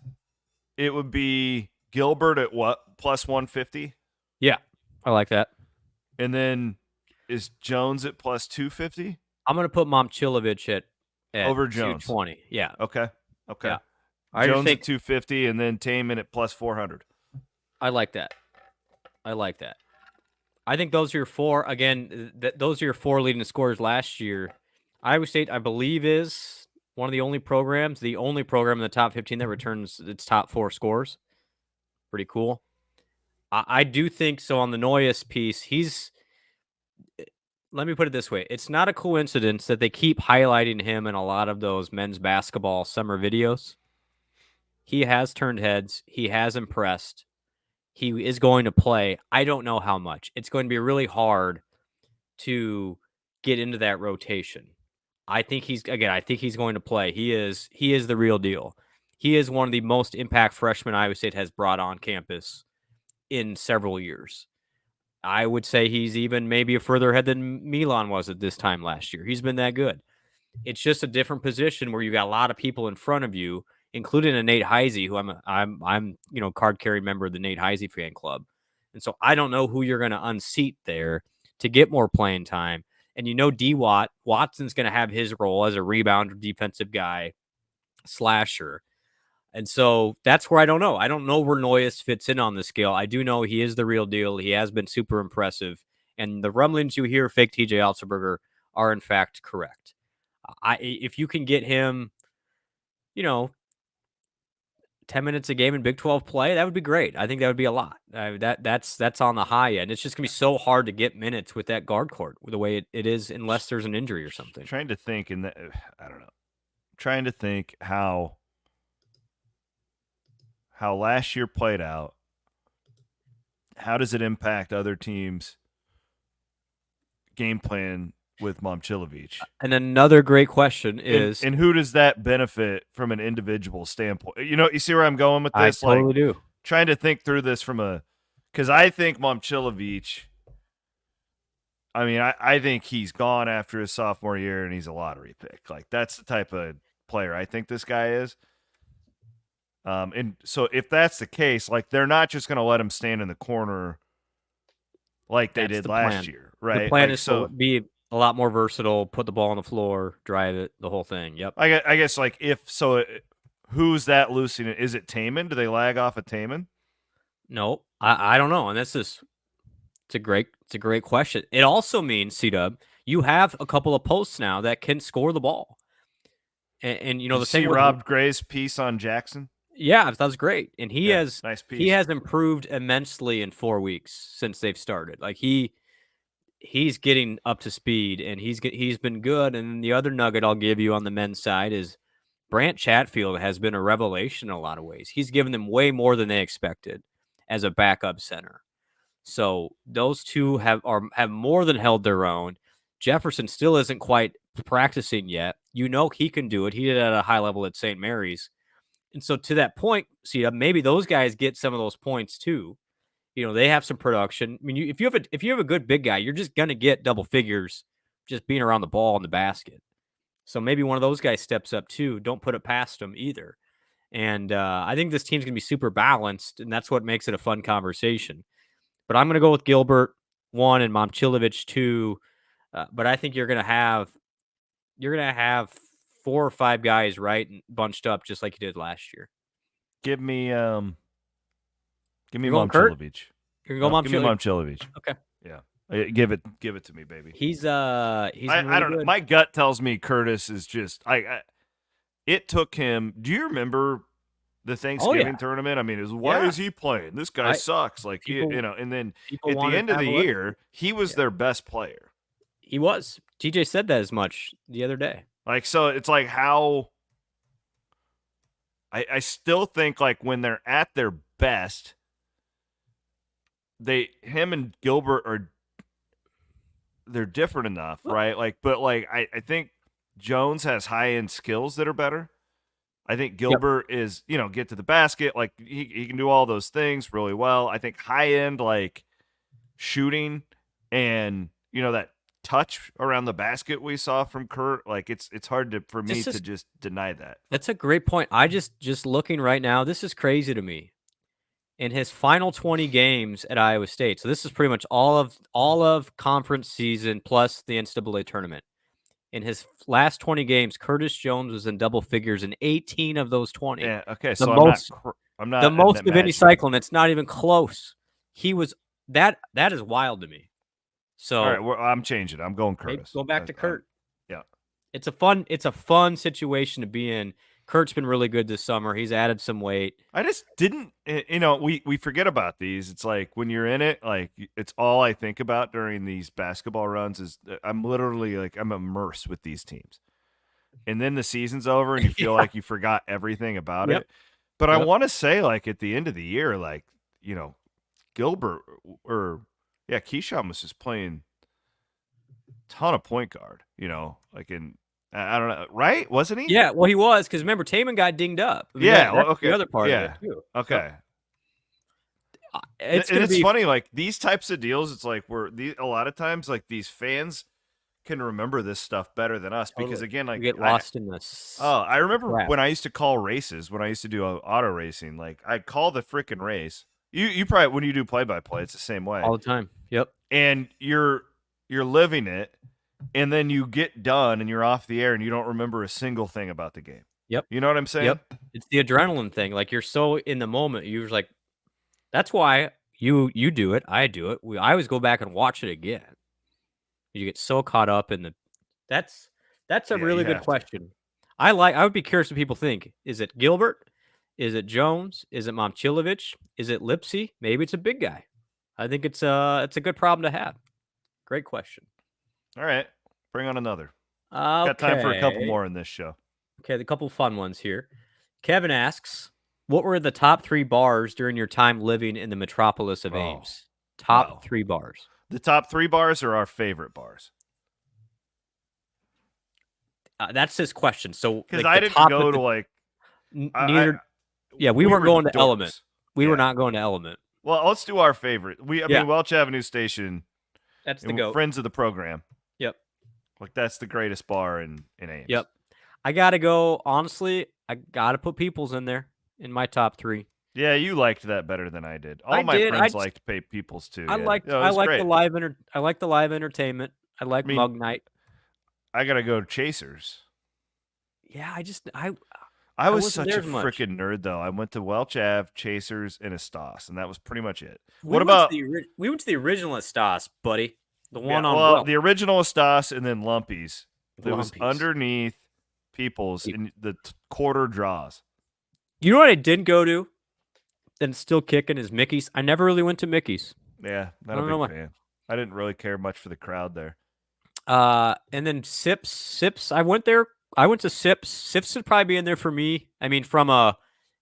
It would be Gilbert at what, plus 150? Yeah, I like that. And then is Jones at plus 250? I'm going to put Momcilovic at over Jones 220. Yeah. Okay. Yeah. Jones at 250, and then Taman at plus 400. I like that. I think those are your 4. Again, those are your 4 leading scorers last year. Iowa State, I believe, is one of the only program in the top 15 that returns its top 4 scores. Pretty cool. I do think so on the Noyes piece. Let me put it this way. It's not a coincidence that they keep highlighting him in a lot of those men's basketball summer videos. He has turned heads. He has impressed. He is going to play. I don't know how much. It's going to be really hard to get into that rotation. I think he's going to play. He is the real deal. He is one of the most impact freshmen Iowa State has brought on campus in several years. I would say he's even maybe further ahead than Milan was at this time last year. He's been that good. It's just a different position where you got a lot of people in front of you, including a Nate Heisey, who I'm card carrying member of the Nate Heisey fan club. And so I don't know who you're going to unseat there to get more playing time. And Watson's going to have his role as a rebounder, defensive guy, slasher. And so that's where I don't know. I don't know where Noyes fits in on the scale. I do know he is the real deal. He has been super impressive. And the rumblings you hear, fake TJ Otzelberger, are in fact correct. If you can get him, 10 minutes a game in Big 12 play, that would be great. I think that would be a lot. That's on the high end. It's just gonna be so hard to get minutes with that guard court the way it is, unless there's an injury or something. Trying to think, I don't know. Trying to think how last year played out. How does it impact other teams' game plan with Momcilovic? And another great question is, and who does that benefit from an individual standpoint? You see where I'm going with this? I totally do. Trying to think through this because I think Momcilovic, I think he's gone after his sophomore year and he's a lottery pick. Like, that's the type of player I think this guy is. And so if that's the case, like, they're not just going to let him stand in the corner like they did last year, right? The plan is to be a lot more versatile, put the ball on the floor, drive it, the whole thing. Yep. I guess, like, who's that loosening? Is it Taman? Do they lag off of Taman? No, I don't know. And it's a great question. It also means, C-Dub, you have a couple of posts now that can score the ball. And the thing with Rob Gray's piece on Jackson? Yeah, that was great. And he has nice piece. He has improved immensely in 4 weeks since they've started. Like, he's getting up to speed, and he's been good. And the other nugget I'll give you on the men's side is Brant Chatfield has been a revelation in a lot of ways. He's given them way more than they expected as a backup center. So those two have more than held their own. Jefferson still isn't quite practicing yet. He can do it. He did it at a high level at St. Mary's. And so to that point, see, maybe those guys get some of those points too. They have some production. I mean, if you have a good big guy, you're just gonna get double figures just being around the ball in the basket. So maybe one of those guys steps up too. Don't put it past them either. And I think this team's gonna be super balanced, and that's what makes it a fun conversation. But I'm gonna go with Gilbert 1 and Momcilovic 2. But I think you're gonna have 4 or 5 guys right and bunched up just like you did last year. Give me Momcilovic. You're gonna go Momcilovic? Give me Momcilovic. Okay. Yeah. Give it to me, baby. He's I don't know. My gut tells me Curtis is just it took him. Do you remember the Thanksgiving tournament? I mean, why is he playing? This guy sucks. Like, and then at the end of the year, he was their best player. He was. TJ said that as much the other day. Like, so it's like how I still think, like, when they're at their best, him and Gilbert they're different enough, right? Like, but like I think Jones has high end skills that are better. I think Gilbert is, get to the basket, like he can do all those things really well. I think high end, like, shooting and that touch around the basket we saw from Kurt, like, it's hard for me to just deny that. That's a great point. I just looking right now, this is crazy to me. In his final 20 games at Iowa State, so this is pretty much all of conference season plus the NCAA tournament. In his last 20 games, Curtis Jones was in double figures in 18 of those 20. Yeah, okay. So I'm not the most of any Cyclone. It's not even close. He was that is wild to me. So all right, I'm changing. I'm going Curtis. Go back to Kurt. Yeah, it's a fun situation to be in. Kurt's been really good this summer. He's added some weight. I just didn't, we forget about these. It's like when you're in it, like, it's all I think about during these basketball runs is I'm literally like, I'm immersed with these teams. And then the season's over and you feel like you forgot everything about it. But I want to say, like, at the end of the year, like, Gilbert Keyshawn was just playing a ton of point guard, like I don't know, right? Wasn't he? Yeah, well, he was, because remember, Taman got dinged up. Okay. The other part of it, too. Okay. It's funny, like, these types of deals, it's like a lot of times, like, these fans can remember this stuff better than us because, again, like, we get lost in this. Oh, I remember when I used to call races, when I used to do auto racing, like, I'd call the freaking race. You probably, when you do play-by-play, it's the same way. All the time. Yep. And you're living it. And then you get done and you're off the air and you don't remember a single thing about the game. Yep. You know what I'm saying? Yep. It's the adrenaline thing. Like, you're so in the moment. You're like, that's why, You do it. I do it. I always go back and watch it again. You get so caught up in the. That's a Yeah, really you good have to. question. I would be curious what people think. Is it Gilbert? Is it Jones? Is it Momchilovich? Is it Lipsy? Maybe it's a big guy. I think it's a good problem to have. Great question. All right, bring on another. Okay. Got time for a couple more in this show. Okay, a couple fun ones here. Kevin asks, "What were the top 3 bars during your time living in the metropolis of Ames?" Top wow. 3 bars. The top 3 bars are our favorite bars. That's his question. So, Because like, I the didn't top go of to the like. neither. Yeah, we We weren't were going the to Element. dorks. We were Yeah. not going to Element. Well, let's do our favorite. I Yeah. mean, Welch Avenue Station. That's the and goat. friends of the program. Yep. Like that's the greatest bar in Ames. Yep. I gotta go. Honestly, I gotta put Peoples in there in my top 3. Yeah, you liked that better than I did. All I of my did. friends liked Pay Peoples too. I Yeah. liked. No, it I was like great. the live I like the live entertainment. I like I mean, Mug Night. I gotta go to Chasers. Yeah, I was wasn't such there a as much. freaking nerd though. I went to Welch Ave, Chasers, and Estas, and that was pretty much it. We What went about we went to the original Estas, buddy. The one on well, Welch. the original Estas and then Lumpy's. That was Lumpies. underneath People's in the quarter draws. You know what I didn't go to? And still kicking is Mickey's. I never really went to Mickey's. Yeah, not a big fan. I didn't really care much for the crowd there. And then Sips. I went there. I went to Sips. Sips would probably be in there for me. I mean, from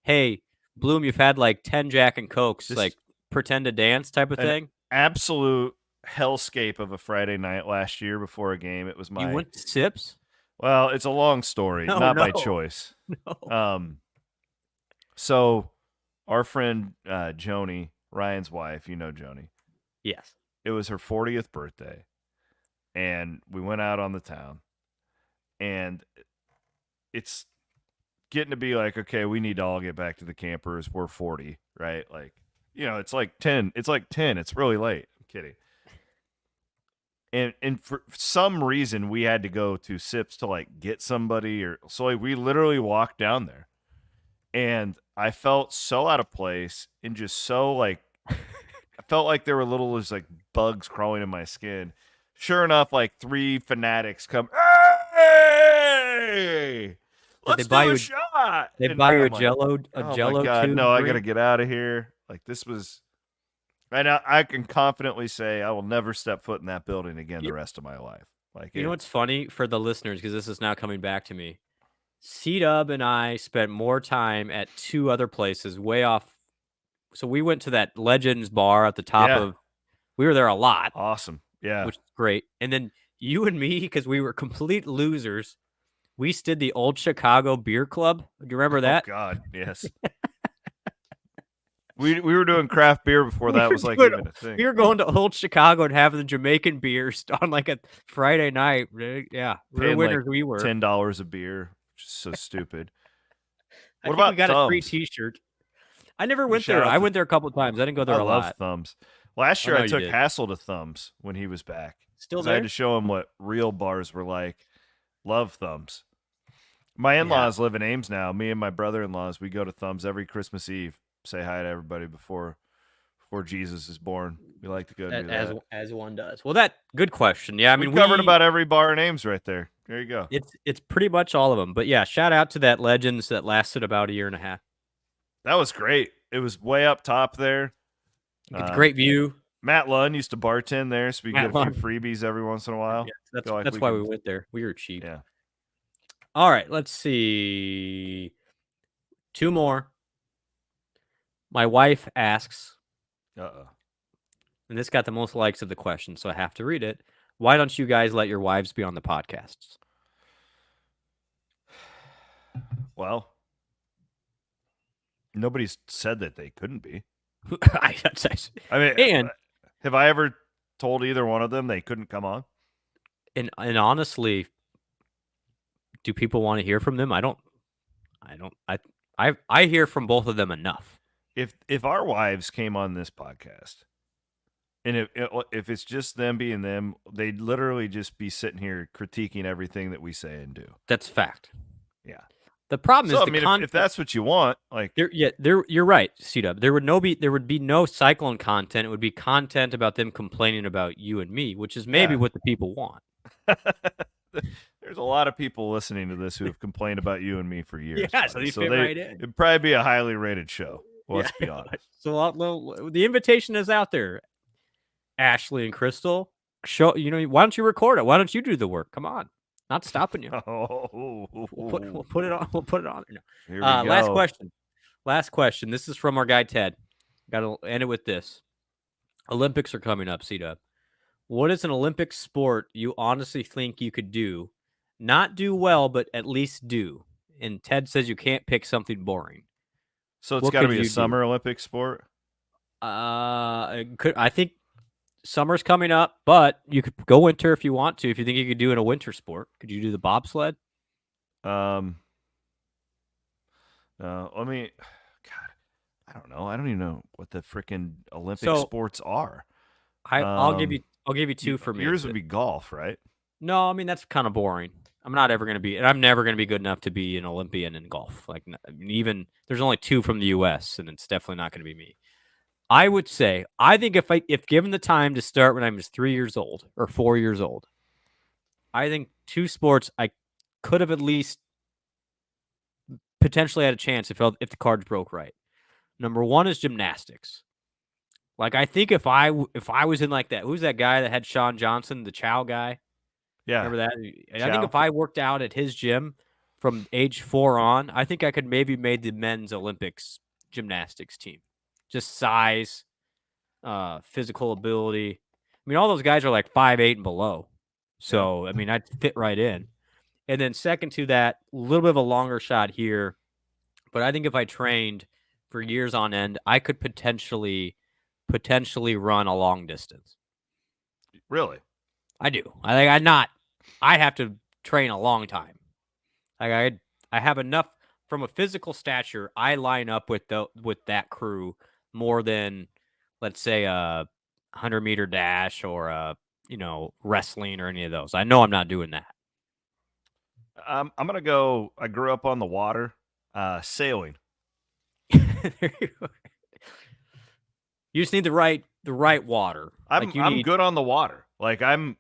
hey, Blum, you've had like 10 Jack and Cokes, like pretend to dance type of thing. Absolute hellscape of a Friday night last year before a game. It was my. You went to Sips? Well, it's a long story, not by choice. No. So our friend Joni, Ryan's wife, you know Joni. Yes. It was her 40th birthday, and we went out on the town, and it's getting to be like, okay, we need to all get back to the campers. We're 40, right? Like, it's like 10. It's like 10. It's really late. I'm kidding. And for some reason, we had to go to Sips to like get somebody, or so like, we literally walked down there, and I felt so out of place and just so like I felt like there were little like bugs crawling in my skin. Sure enough, like 3 fanatics come. Hey, let's do a shot. They and buy you a like, Jello. Oh my God, no! I gotta get out of here. Like this was. And I can confidently say I will never step foot in that building again the rest of my life. Like you know what's funny for the listeners, because this is now coming back to me. C-Dub and I spent more time at 2 other places way off. So we went to that Legends bar at the top of. We were there a lot. Awesome, yeah, which is great. And then you and me, because we were complete losers, we did the Old Chicago Beer Club. Do you remember that? Oh God, yes. We were doing craft beer before that was like even a thing. We were going to Old Chicago and having the Jamaican beers on like a Friday night. Yeah, we're winners. Like we were $10 a beer, which is so stupid. What about we got Thumbs? A free T-shirt? I never went there. I went there a couple times. I didn't go there a lot. I love Thumbs. Last year I took Hassel to Thumbs when he was back. Still there? I had to show him what real bars were like. Love Thumbs. My in-laws live in Ames now. Me and my brother-in-laws, we go to Thumbs every Christmas Eve. Say hi to everybody before Jesus is born. We like to go do that. As one does. Well, good question. Yeah, I mean, we covered about every bar in Ames right there. There you go. It's pretty much all of them. But yeah, shout out to that Legends that lasted about a year and a half. That was great. It was way up top there. It's a great view. Matt Lunn used to bartend there, so we get a few freebies every once in a while. Yeah, that's why we went there. We were cheap. Yeah. All right, let's see. 2 more. My wife asks, and this got the most likes of the question, so I have to read it. Why don't you guys let your wives be on the podcasts? Well, nobody's said that they couldn't be. I mean, and have I ever told either one of them they couldn't come on? And honestly, do people want to hear from them? I don't. I hear from both of them enough. If our wives came on this podcast, and if it's just them being them, they'd literally just be sitting here critiquing everything that we say and do. That's fact. Yeah. The problem So is I the mean, content. if that's what you want, like, You're right, C-Dub. There would be no Cyclone content. It would be content about them complaining about you and me, which is maybe Yeah. what the people want. there's a lot of people listening to this who have complained about you and me for years. Yeah, so buddy. they fit right in. It'd probably be a highly rated show. Let's be honest. So the invitation is out there, Ashley and Crystal. Why don't you record it? Why don't you do the work? Come on, not stopping you. We'll put it on. We'll put it on. No. Here we go. Last question. This is from our guy Ted. Got to end it with this. Olympics are coming up, C-Dub. What is an Olympic sport you honestly think you could do? Not do well, but at least do. And Ted says you can't pick something boring. So it's What got to could be a you do? summer Olympic sport. I think summer's coming up, but you could go winter if you want to. If you think you could do in a winter sport, could you do the bobsled? Let me. God, I don't know. I don't even know what the freaking Olympic sports are. I'll give you two for me. Yours would be golf, right? No, I mean that's kind of boring. I'm not ever going to be, and I'm never going to be good enough to be an Olympian in golf. Like, I mean, even there's only 2 from the U.S., and it's definitely not going to be me. I would say, I think if given the time to start when I was 3 years old or 4 years old, I think 2 sports I could have at least potentially had a chance if the cards broke right. Number 1 is gymnastics. Like, I think if I was in like that, who's that guy that had Shawn Johnson, the Chow guy? Yeah. Remember that? And I think if I worked out at his gym from age 4 on, I think I could maybe made the men's Olympics gymnastics team. Just size, physical ability. I mean, all those guys are like 5'8" and below. So, I mean, I'd fit right in. And then second to that, a little bit of a longer shot here. But I think if I trained for years on end, I could potentially run a long distance. Really? I do. I have to train a long time. Like I have enough from a physical stature. I line up with that crew more than, let's say, a 100-meter dash or wrestling or any of those. I know I'm not doing that. I'm gonna go. I grew up on the water, sailing. There you go. You just need the right water. I'm good on the water. Like I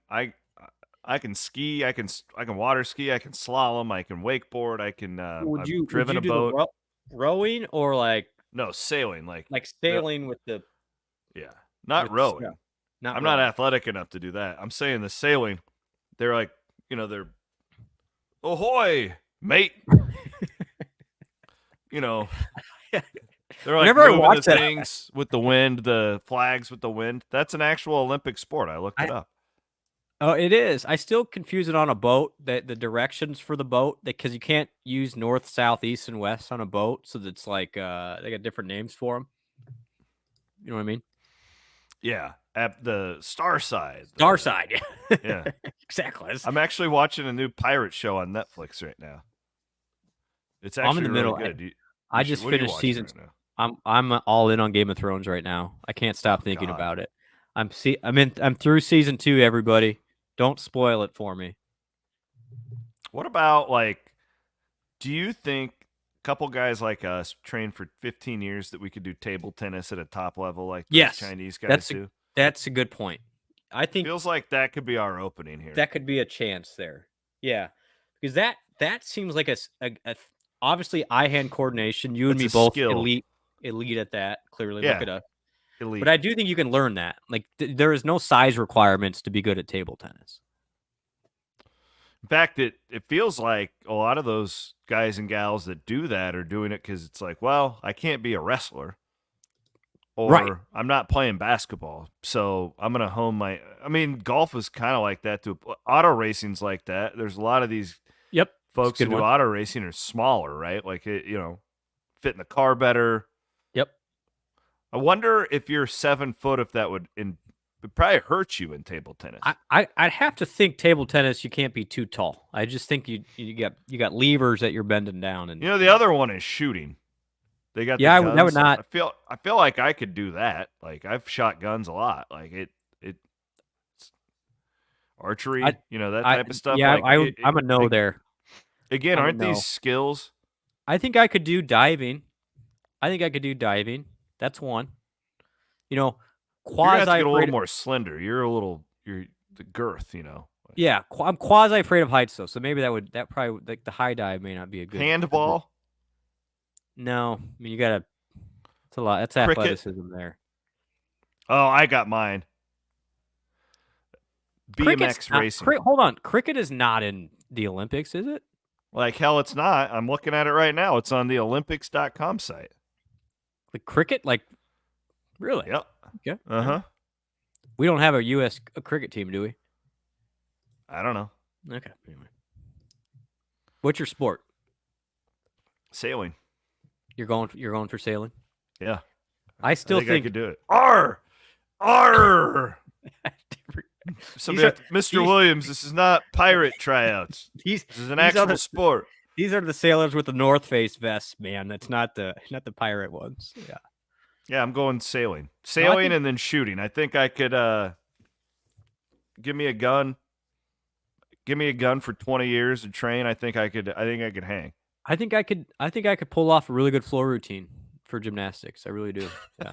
can ski. I can water ski. I can slalom. I can wakeboard. I can. Would you driven do a boat? the rowing or like No, sailing. Like sailing with the not rowing. Yeah. I'm not athletic enough to do that. I'm saying the sailing. They're like they're ahoy, mate. They're like Whenever I moving watch the that- things with the wind, the flags with the wind. That's an actual Olympic sport. I looked it up. Oh, it is. I still confuse it on a boat, the directions for the boat, because you can't use north, south, east, and west on a boat. So that's like they got different names for them. You know what I mean? Yeah, at the Star Side. Star Side. Yeah, exactly. I'm actually watching a new pirate show on Netflix right now. It's actually I'm in the really middle. good. I just what are you finished watching season. right now? I'm all in on Game of Thrones right now. I can't stop thinking God. about it. I'm through season 2. Everybody, don't spoil it for me. What about do you think a couple guys like us trained for 15 years that we could do table tennis at a top level like those Chinese guys do? That's a good point. I think feels like that could be our opening here. that could be a chance there. Yeah, because that seems like a obviously eye-hand coordination. You and me both skill. elite at that. Clearly, Yeah. look at us. Elite. But I do think you can learn that. Like there is no size requirements to be good at table tennis. In fact, it feels like a lot of those guys and gals that do that are doing it because it's like, well, I can't be a wrestler. Or Right. I'm not playing basketball, so I'm going to hone my – I mean, golf is kind of like that too. Auto racing's like that. There's a lot of these folks who do auto racing are smaller, right? Like, fit in the car better. Yep. I wonder if you're 7 foot, if that would probably hurt you in table tennis. I'd have to think table tennis. You can't be too tall. I just think you got levers that you're bending down, and the other one is shooting. They got that guns. would not. I feel like I could do that. Like I've shot guns a lot. Like archery. That type of stuff. Yeah, like, I'm a no there. Again, I'm a aren't no. these skills I think I could do diving. That's one. You know, You're gonna have quasi to get a little afraid. more slender. You're the girth, Yeah, I'm quasi afraid of heights though. So maybe that probably like the high dive may not be a good Handball, No, I mean you gotta. It's a lot. That's cricket. athleticism there. Oh, I got mine. Cricket's BMX not, racing. hold on, cricket is not in the Olympics, is it? Like hell, it's not. I'm looking at it right now. It's on the Olympics.com site. Like cricket, like really? Yep. Okay. Uh-huh. We don't have a U.S. cricket team, do we? I don't know. Okay. Anyway, what's your sport? Sailing. You're going for sailing. Yeah. I still think I think could do it. Arr! Mr. Williams, this is not pirate tryouts. This is an actual sport. These are the sailors with the North Face vests, man. That's not the pirate ones. Yeah. Yeah, I'm going sailing. And then shooting. I think I could give me a gun. Give me a gun for 20 years and train. I think I could hang. I think I could pull off a really good floor routine for gymnastics. I really do. Yeah.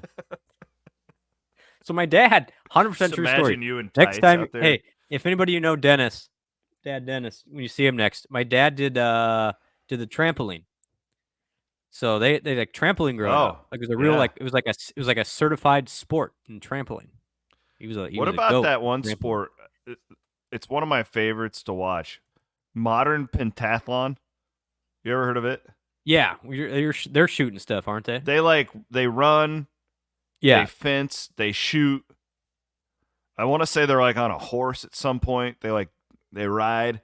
So my dad, 100% true story. You in next time, out there. hey, if anybody Dennis, when you see him next, my dad did the trampoline. So they like trampoline growing up. Like it was a real it was like a certified sport in trampoline. What about that one sport? It's one of my favorites to watch. Modern pentathlon. You ever heard of it? Yeah, they're shooting stuff, aren't they? They run. Yeah. They fence. They shoot. I want to say they're like on a horse at some point. They ride.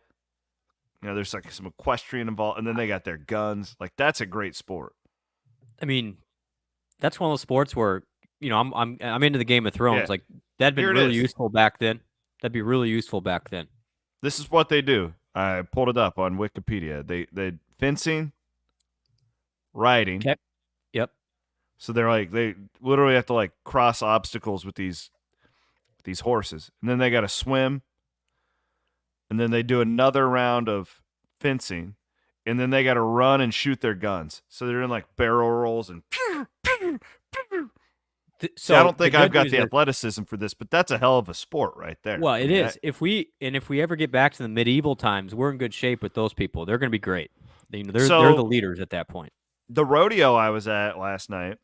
There's like some equestrian involved, and then they got their guns. Like that's a great sport. I mean, that's one of those sports where I'm into the Game of Thrones. Yeah. Like that'd been really useful back then. That'd be really useful back then. This is what they do. I pulled it up on Wikipedia. They fencing, riding. Okay. Yep. So they literally have to cross obstacles with these horses, and then they got to swim, and then they do another round of fencing, and then they got to run and shoot their guns. So they're in barrel rolls and. So I don't think I've got the athleticism for this, but that's a hell of a sport right there. Well, it is. If we ever get back to the medieval times, we're in good shape with those people. They're going to be great. They're the leaders at that point. The rodeo I was at last night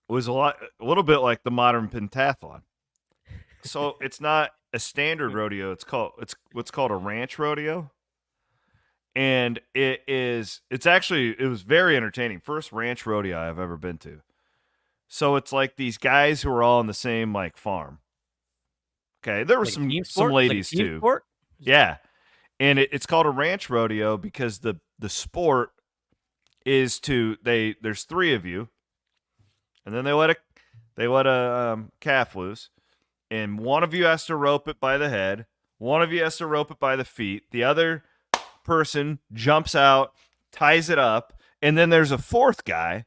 was a little bit like the modern pentathlon. So it's not a standard rodeo. It's what's called a ranch rodeo. And it was very entertaining. First ranch rodeo I've ever been to. So it's like these guys who are all on the same farm. Okay, there were some ladies too. Sport? Yeah, and it's called a ranch rodeo because the sport is there's three of you, and then they let a calf loose, and one of you has to rope it by the head, one of you has to rope it by the feet, the other person jumps out, ties it up, and then there's a fourth guy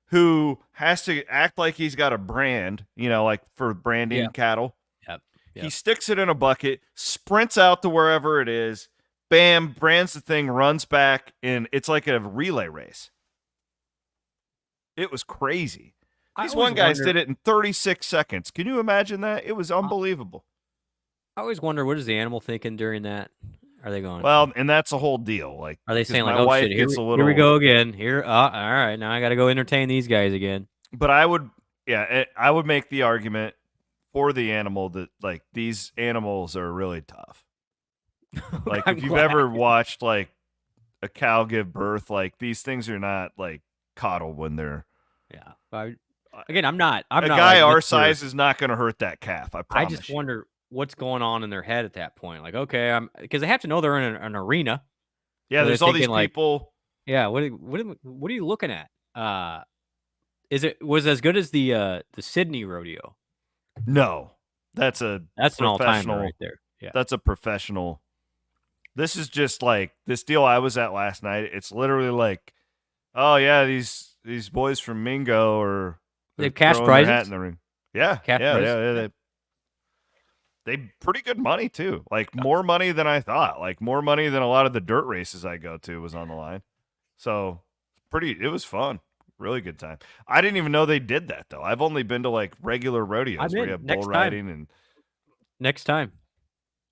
who has to act like he's got a brand, like for branding cattle. Yep. He sticks it in a bucket, sprints out to wherever it is, bam, brands the thing, runs back, and it's like a relay race. It was crazy. These one guys did it in 36 seconds. Can you imagine that? It was unbelievable. I always wonder, what is the animal thinking during that? Are they going? Well, and that's a whole deal. Are they saying oh shit, here we go again? Here, all right, now I got to go entertain these guys again. But I would make the argument for the animal that these animals are really tough. If you've ever watched a cow give birth, these things are not coddled when they're. Yeah. Again, I'm not. A guy our size is not going to hurt that calf. I promise. I just wonder what's going on in their head at that point. Okay, because they have to know they're in an arena. Yeah, there's all these people. Yeah, what are you looking at? Was it as good as the Sydney rodeo? No, that's an all-timer right there. Yeah, that's a professional. This is just this deal I was at last night. It's literally oh yeah, these boys from Mingo or they've cash prizes hat in the ring. Yeah, yeah. They pretty good money too. More money than I thought. More money than a lot of the dirt races I go to was on the line. So It was fun. Really good time. I didn't even know they did that though. I've only been to like regular rodeos I'm where in. you have Next bull time. riding and Next time.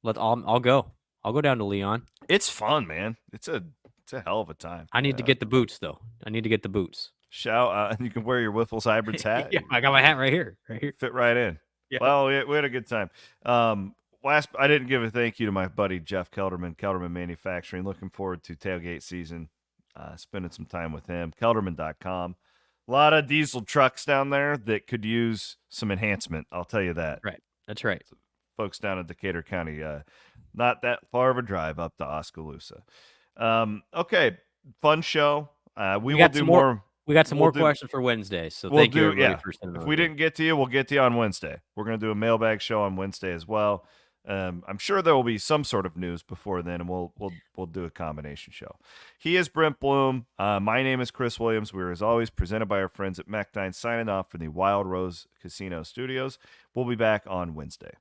I'll go. I'll go down to Leon. it's fun, man. It's a hell of a time. I need to get the boots though. I need to get the boots. You can wear your Whiffles Hybrids hat. Yeah, I got my hat right here. Right here. Fit right in. Yeah. Well, we had a good time. I didn't give a thank you to my buddy Jeff Kelderman, Kelderman Manufacturing. Looking forward to tailgate season. Spending some time with him. Kelderman.com. A lot of diesel trucks down there that could use some enhancement. I'll tell you that. Right. That's right. So, folks down in Decatur County, not that far of a drive up to Oskaloosa. Okay, fun show. We will do more. We got some more questions for Wednesday, so thank you everybody for sending them. If we didn't get to you, we'll get to you on Wednesday. We're going to do a mailbag show on Wednesday as well. I'm sure there will be some sort of news before then, and we'll do a combination show. He is Brent Blum. My name is Chris Williams. We're, as always, presented by our friends at Mechdyne, signing off from the Wild Rose Casino Studios. We'll be back on Wednesday.